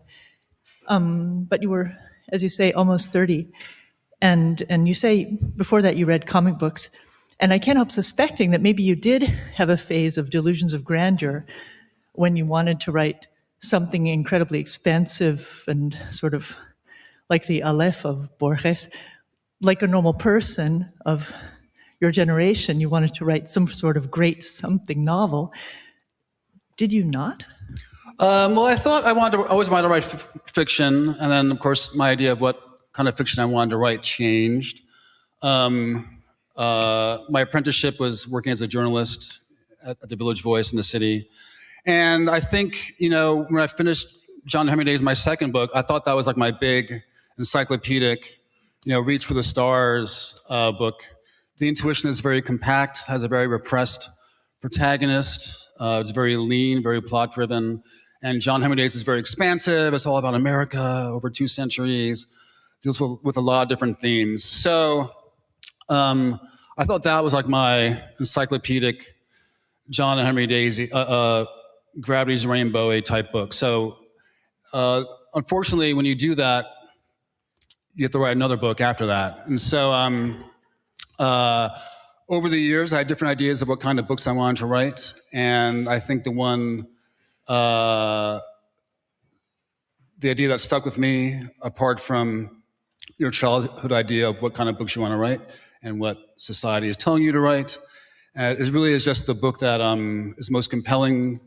but you were, as you say, almost 30. And you say before that you read comic books, and I can't help suspecting that maybe you did have a phase of delusions of grandeur when you wanted to write something incredibly expansive and sort of like the Aleph of Borges. Like a normal person of your generation, you wanted to write some sort of great something novel. Did you not? Well, I thought I always wanted to write fiction, and then, of course, my idea of what kind of fiction I wanted to write changed. My apprenticeship was working as a journalist at the Village Voice in the city. And I think, when I finished John Henry Days, my second book, I thought that was like my big encyclopedic, Reach for the Stars book. The intuition is very compact, has a very repressed protagonist. It's very lean, very plot-driven. And John Henry Days is very expansive. It's all about America over 2 centuries. Deals with a lot of different themes. So I thought that was like my encyclopedic John Henry Daisy, Gravity's Rainbow type book. So unfortunately, when you do that, you have to write another book after that. And so over the years, I had different ideas of what kind of books I wanted to write. And I think the idea that stuck with me, apart from your childhood idea of what kind of books you want to write and what society is telling you to write, is just the book that is most compelling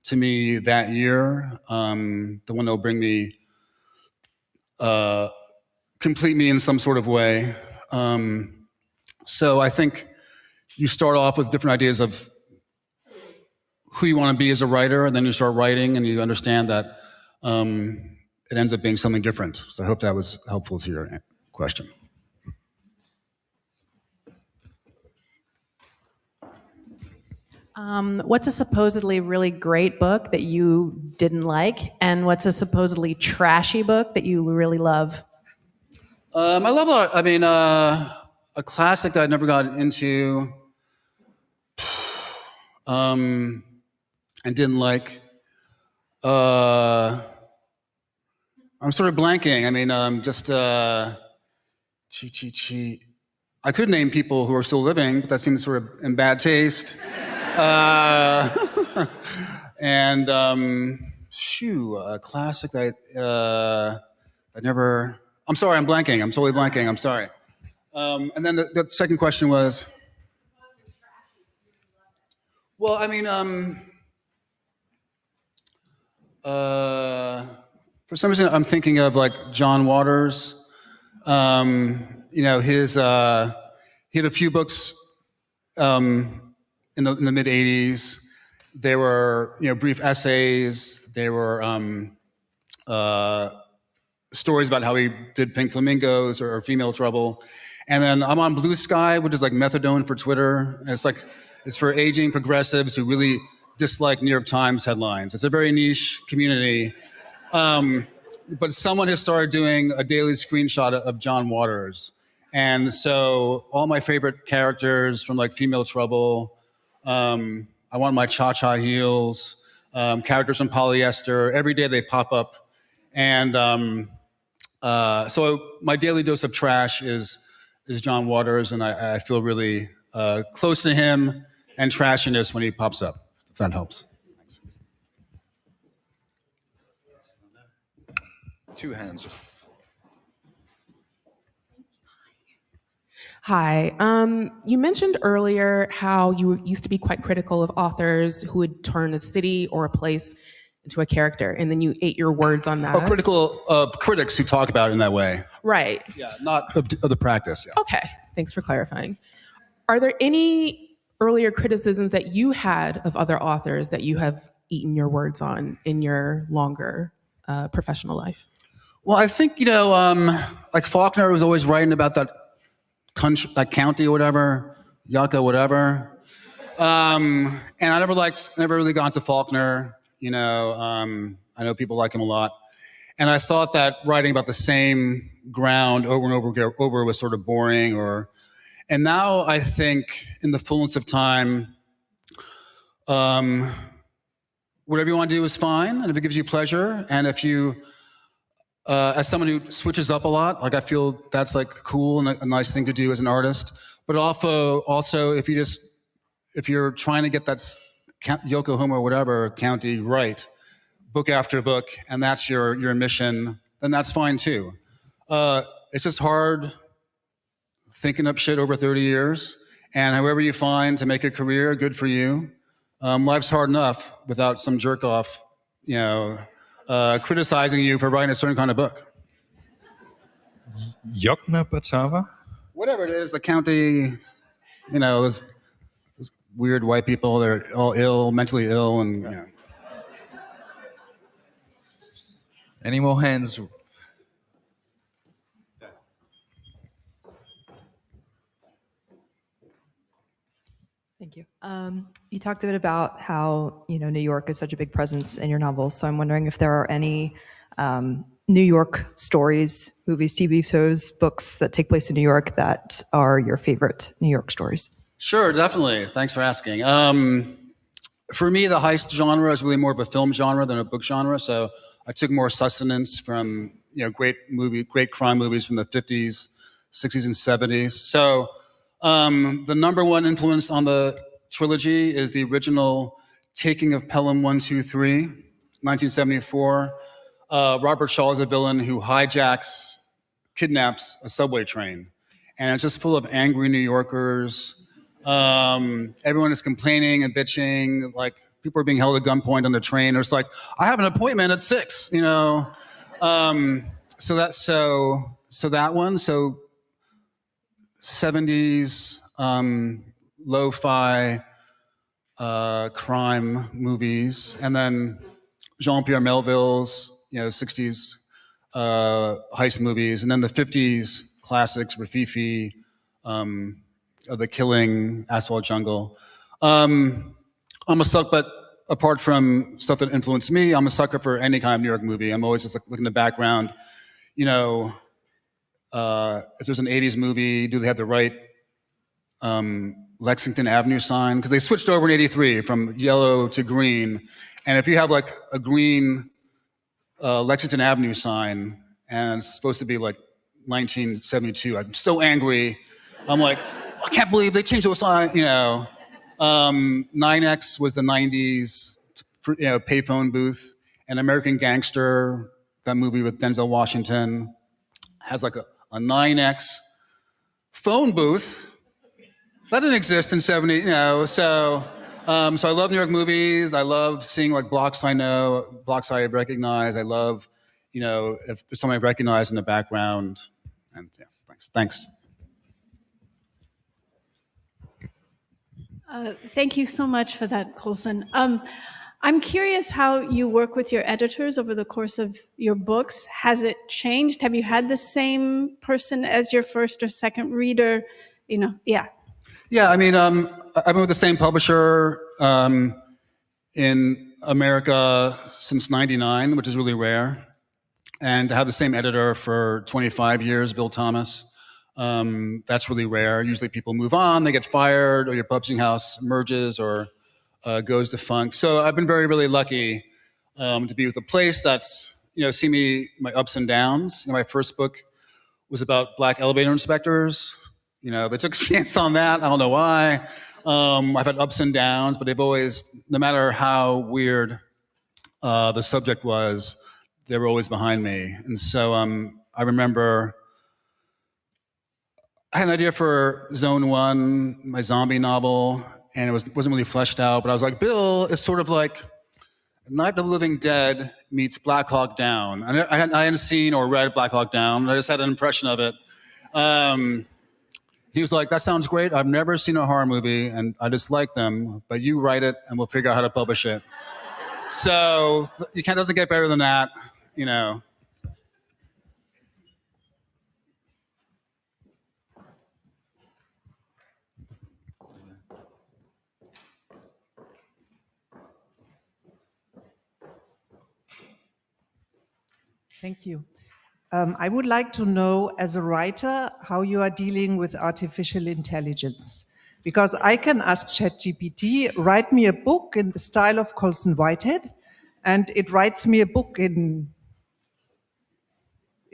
to me that year, the one that will bring me, complete me in some sort of way. So I think you start off with different ideas of who you want to be as a writer, and then you start writing and you understand that it ends up being something different. So I hope that was helpful to your question. What's a supposedly really great book that you didn't like? And what's a supposedly trashy book that you really love? I love a classic that I'd never gotten into and didn't like. I'm sort of blanking. I could name people who are still living, but that seems sort of in bad taste. And a classic that I never. I'm sorry, I'm blanking. I'm totally blanking. I'm sorry. And then the second question was. Well, for some reason, I'm thinking of like John Waters. He had a few books in the mid '80s. They were brief essays. They were stories about how he did pink flamingos or female trouble. And then I'm on Blue Sky, which is like methadone for Twitter. And it's for aging progressives who really dislike New York Times headlines. It's a very niche community. But someone has started doing a daily screenshot of John Waters. And so all my favorite characters from like Female Trouble, I Want My Cha-Cha Heels, characters from Polyester, every day they pop up. And so my daily dose of trash is John Waters, and I feel really close to him and trashiness when he pops up, if that helps. Thanks. Two hands. Hi. You mentioned earlier how you used to be quite critical of authors who would turn a city or a place into a character, and then you ate your words on that. Oh, critical of critics who talk about it in that way. Right. Yeah, not of the practice. Yeah. Okay. Thanks for clarifying. Are there any earlier criticisms that you had of other authors that you have eaten your words on in your longer professional life? Well, I think, like Faulkner was always writing about that country, that county or whatever, Yucca, whatever. And I never really got into Faulkner. I know people like him a lot. And I thought that writing about the same ground over and over was sort of boring. And now I think in the fullness of time, whatever you want to do is fine. And if it gives you pleasure, and if you, as someone who switches up a lot, like I feel that's like cool and a nice thing to do as an artist. But also if you're trying to get that Yokohama or whatever county right, book after book, and that's your mission, then that's fine too. It's just hard thinking up shit over 30 years, and however you find to make a career, good for you. Life's hard enough without some jerk off, criticizing you for writing a certain kind of book. Yokna Batava? Whatever it is, the county, those weird white people, they're all ill, mentally ill, and Any more hands? Thank you. You talked a bit about how New York is such a big presence in your novels. So I'm wondering if there are any New York stories, movies, TV shows, books that take place in New York that are your favorite New York stories. Sure, definitely. Thanks for asking. For me, the heist genre is really more of a film genre than a book genre. So I took more sustenance from great crime movies from the 50s, 60s, and 70s. So the number one influence on the trilogy is the original Taking of Pelham 1, 2, 3, 1974. Robert Shaw is a villain who kidnaps a subway train. And it's just full of angry New Yorkers. Everyone is complaining and bitching, like people are being held at gunpoint on the train. It's like, I have an appointment at 6, you know. So that one. So 70s lo-fi crime movies, and then Jean-Pierre Melville's 60s heist movies, and then the 50s classics, Rafifi, The Killing, Asphalt Jungle. I'm a sucker, but apart from stuff that influenced me, I'm a sucker for any kind of New York movie. I'm always just like looking at the background, if there's an 80s movie, do they have the right Lexington Avenue sign? Because they switched over in 83 from yellow to green. And if you have like a green Lexington Avenue sign and it's supposed to be like 1972, I'm so angry. I'm like, I can't believe they changed the sign, 9X was the 90s, payphone booth. And American Gangster, that movie with Denzel Washington, has like a 9X phone booth. That didn't exist in 70, so I love New York movies. I love seeing like blocks I know, blocks I recognize. I love, if there's something I recognize in the background. And yeah, thanks. Thank you so much for that, Colson. I'm curious how you work with your editors over the course of your books. Has it changed? Have you had the same person as your first or second reader? Yeah. Yeah, I've been with the same publisher in America since '99, which is really rare. And to have the same editor for 25 years, Bill Thomas, that's really rare. Usually people move on, they get fired, or your publishing house merges or goes defunct. So I've been very, really lucky to be with a place that's, seen my ups and downs. My first book was about black elevator inspectors. They took a chance on that. I don't know why. I've had ups and downs, but they've always, no matter how weird the subject was, they were always behind me. And so I remember I had an idea for Zone 1, my zombie novel, and it wasn't really fleshed out, but I was like, Bill, it's sort of like Night of the Living Dead meets Black Hawk Down. I hadn't seen or read Black Hawk Down. I just had an impression of it. He was like, that sounds great. I've never seen a horror movie, and I just like them, but you write it, and we'll figure out how to publish it. So doesn't get better than that, Thank you. I would like to know, as a writer, how you are dealing with artificial intelligence. Because I can ask ChatGPT, write me a book in the style of Colson Whitehead, and it writes me a book in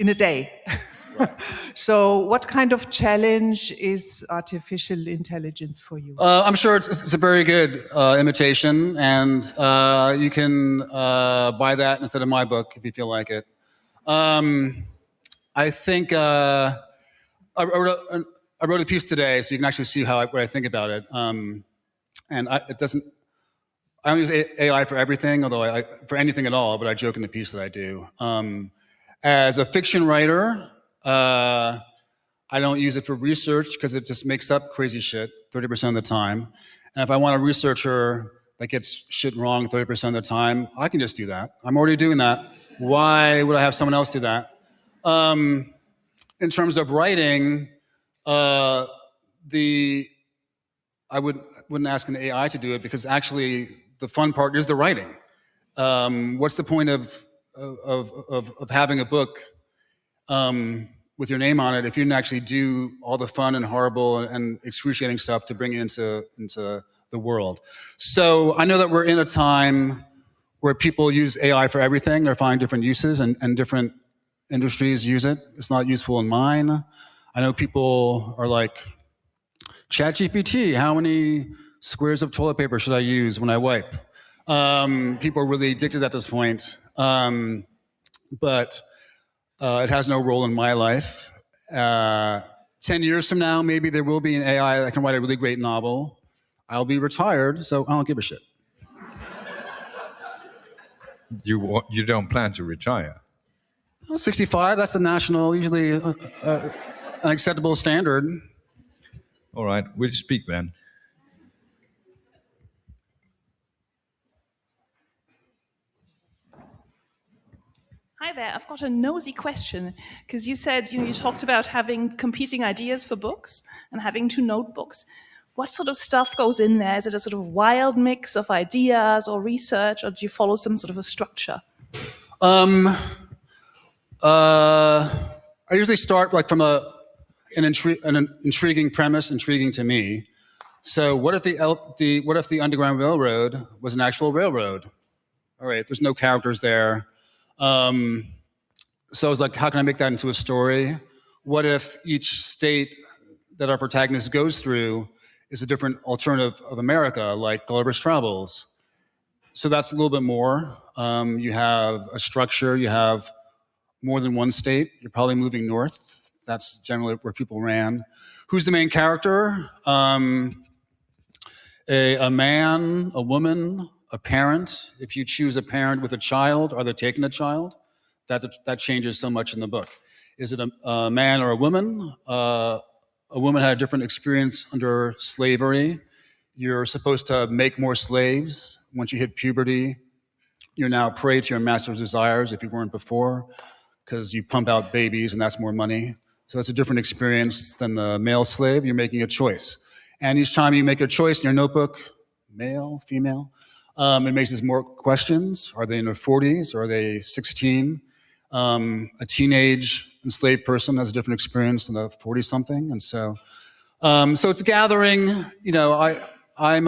a day. Right. So what kind of challenge is artificial intelligence for you? I'm sure it's a very good imitation, and you can buy that instead of my book if you feel like it. I think I wrote a piece today, so you can actually see what I think about it. And I don't use AI for everything, although for anything at all, but I joke in the piece that I do. As a fiction writer, I don't use it for research because it just makes up crazy shit 30% of the time. And if I want a researcher that gets shit wrong 30% of the time, I can just do that. I'm already doing that. Why would I have someone else do that? In terms of writing, I wouldn't ask an AI to do it because actually the fun part is the writing. What's the point of having a book with your name on it if you didn't actually do all the fun and horrible and excruciating stuff to bring it into the world? So I know that we're in a time where people use AI for everything. They're finding different uses and different industries use it. It's not useful in mine. I know people are like, ChatGPT, how many squares of toilet paper should I use when I wipe? People are really addicted at this point. But it has no role in my life. 10 years from now, maybe there will be an AI that can write a really great novel. I'll be retired, so I don't give a shit. You don't plan to retire? 65, that's the national, usually an acceptable standard. All right, we'll speak then. Hi there, I've got a nosy question, because you said, you talked about having competing ideas for books and having 2 notebooks. What sort of stuff goes in there? Is it a sort of wild mix of ideas or research, or do you follow some sort of a structure? I usually start like from an intriguing premise, intriguing to me. So what if the Underground Railroad was an actual railroad? All right, there's no characters there. So I was like, how can I make that into a story? What if each state that our protagonist goes through is a different alternative of America, like Gulliver's Travels? So that's a little bit more. You have a structure, you have more than one state. You're probably moving north. That's generally where people ran. Who's the main character? A man, a woman, a parent. If you choose a parent with a child, are they taking a child? That changes so much in the book. Is it a man or a woman? A woman had a different experience under slavery. You're supposed to make more slaves. Once you hit puberty, you're now prey to your master's desires if you weren't before, because you pump out babies and that's more money. So it's a different experience than the male slave. You're making a choice. And each time you make a choice in your notebook, male, female, it raises more questions. Are they in their 40s? Are they 16? A teenage enslaved person has a different experience than a 40-something. And so it's a gathering. I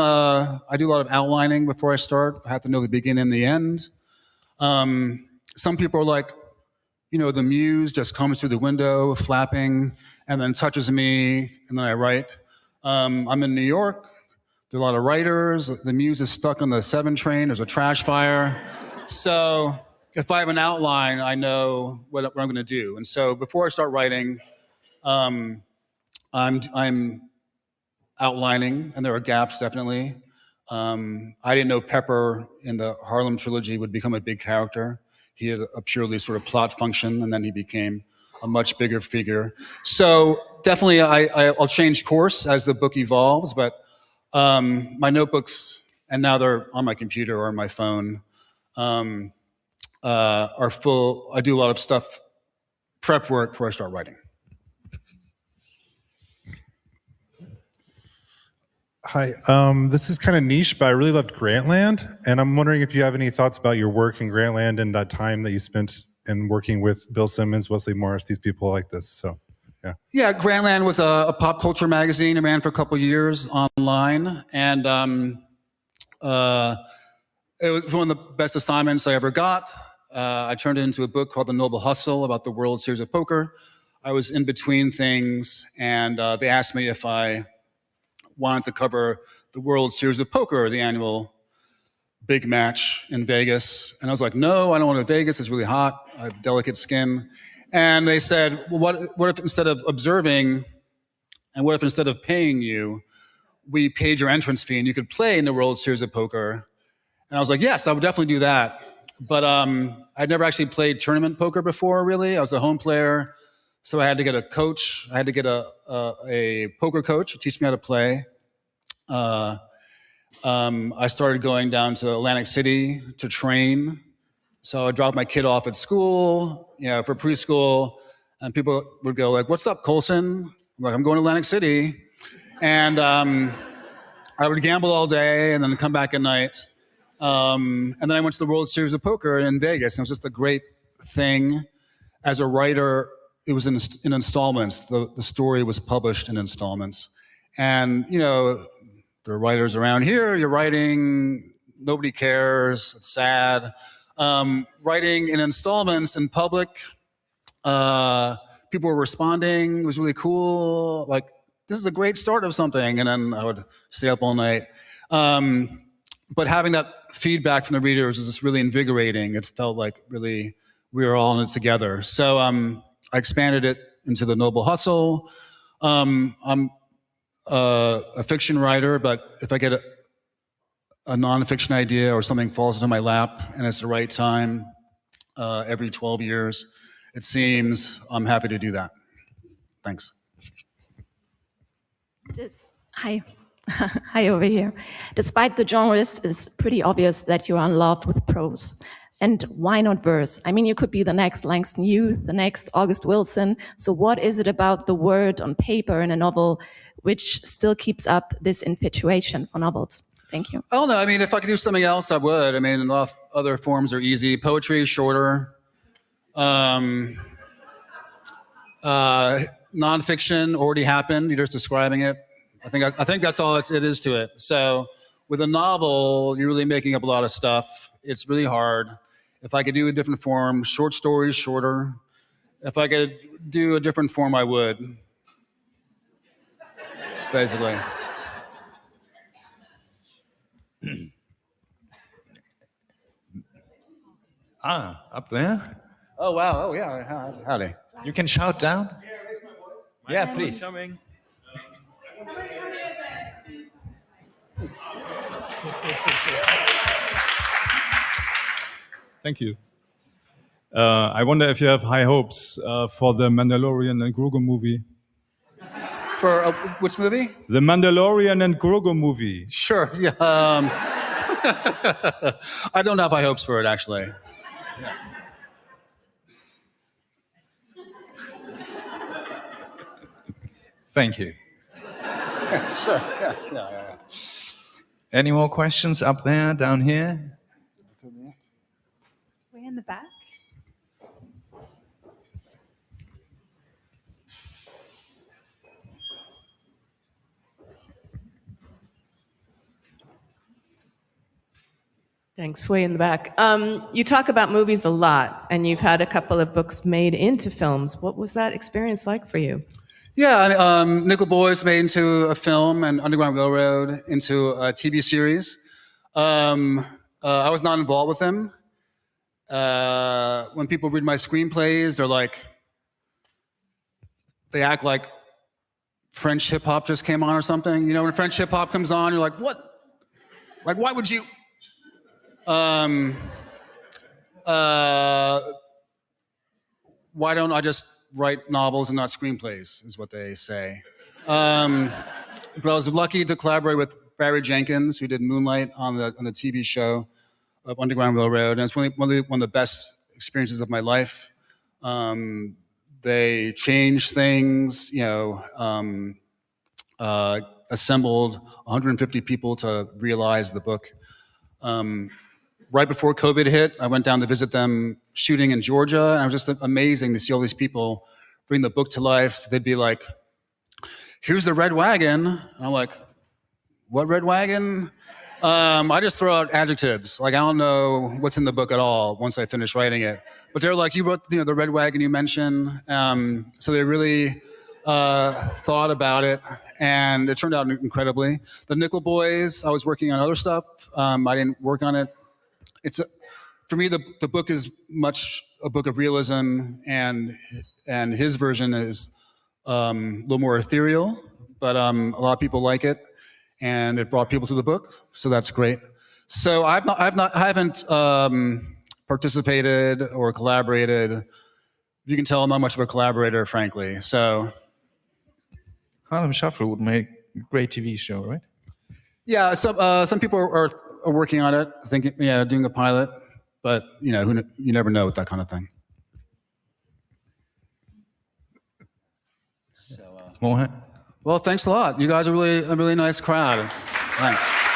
do a lot of outlining before I start. I have to know the beginning and the end. Some people are like, the muse just comes through the window, flapping, and then touches me, and then I write. I'm in New York. There are a lot of writers. The muse is stuck on the 7 train. There's a trash fire. So if I have an outline, I know what I'm going to do. And so before I start writing, I'm outlining, and there are gaps, definitely. I didn't know Pepper in the Harlem trilogy would become a big character. He had a purely sort of plot function, and then he became a much bigger figure. So definitely I'll change course as the book evolves, but my notebooks, and now they're on my computer or my phone, are full. I do a lot of stuff, prep work before I start writing. Hi, this is kind of niche, but I really loved Grantland, and I'm wondering if you have any thoughts about your work in Grantland and that time that you spent in working with Bill Simmons, Wesley Morris, these people like this. So, yeah. Yeah, Grantland was a pop culture magazine. It ran for a couple years online, and it was one of the best assignments I ever got. I turned it into a book called The Noble Hustle about the World Series of Poker. I was in between things, and they asked me if I wanted to cover the World Series of Poker, the annual big match in Vegas. And I was like, no, I don't want to go to Vegas. It's really hot. I have delicate skin. And they said, well, what if instead of observing, and what if instead of paying you, we paid your entrance fee and you could play in the World Series of Poker? And I was like, yes, I would definitely do that. But I'd never actually played tournament poker before, really. I was a home player. So I had to get a coach. I had to get a poker coach to teach me how to play. I started going down to Atlantic City to train. So I dropped my kid off at school, for preschool, and people would go like, "What's up, Colson?" I'm like, "I'm going to Atlantic City," and I would gamble all day and then come back at night. And then I went to the World Series of Poker in Vegas, and it was just a great thing. As a writer, it was in installments. The story was published in installments. And, there are writers around here, you're writing, nobody cares, it's sad. Writing in installments in public, People were responding. It was really cool. Like, this is a great start of something. And then I would stay up all night. But having that feedback from the readers was just really invigorating. It felt like really we were all in it together. So I expanded it into the Noble Hustle. I'm a fiction writer, but if I get a nonfiction idea or something falls into my lap and it's the right time, every 12 years, it seems, I'm happy to do that. Thanks. Hi. Hi over here. Despite the genres, it's pretty obvious that you are in love with prose. And why not verse? I mean, you could be the next Langston Hughes, the next August Wilson. So what is it about the word on paper in a novel which still keeps up this infatuation for novels? Thank you. I don't know. I mean, if I could do something else, I would. I mean, a lot of other forms are easy. Poetry is shorter. Nonfiction already happened. You're just describing it. I think that's all it is to it. So with a novel, you're really making up a lot of stuff. It's really hard. If I could do a different form, short stories, shorter. If I could do a different form, I would. Basically. Up there. Oh, wow. Oh, yeah. Howdy. You can shout down. Yeah, please. Coming. Thank you. I wonder if you have high hopes for the Mandalorian and Grogu movie. For which movie? The Mandalorian and Grogu movie. Sure. Yeah. I don't have high hopes for it, actually. Yeah. Thank you. Yeah, sure. Yes. Yeah. Any more questions up there, down here? Way in the back. Thanks, way in the back. You talk about movies a lot, and you've had a couple of books made into films. What was that experience like for you? Yeah, Nickel Boys made into a film and Underground Railroad into a TV series. I was not involved with them. When people read my screenplays, they act like French hip hop just came on or something. You know, when French hip hop comes on, you're like, what? Like, why would you? Why don't I just write novels and not screenplays, is what they say. But I was lucky to collaborate with Barry Jenkins, who did Moonlight on the TV show of Underground Railroad, and it's one of the best experiences of my life. They changed things, assembled 150 people to realize the book. Right before COVID hit, I went down to visit them shooting in Georgia, and it was just amazing to see all these people bring the book to life. They'd be like, here's the red wagon. And I'm like, what red wagon? I just throw out adjectives. Like, I don't know what's in the book at all once I finish writing it. But they're like, you wrote the red wagon you mentioned. So they really thought about it, and it turned out incredibly. The Nickel Boys, I was working on other stuff. I didn't work on it. For me, the book is much a book of realism, and his version is a little more ethereal, but a lot of people like it, and it brought people to the book, so that's great. So I haven't participated or collaborated. You can tell I'm not much of a collaborator, frankly. So Harlem Shuffle would make a great TV show, right? Yeah, some people are working on it, thinking, doing a pilot, but you never know with that kind of thing. So, well, thanks a lot. You guys are really a really nice crowd. Thanks.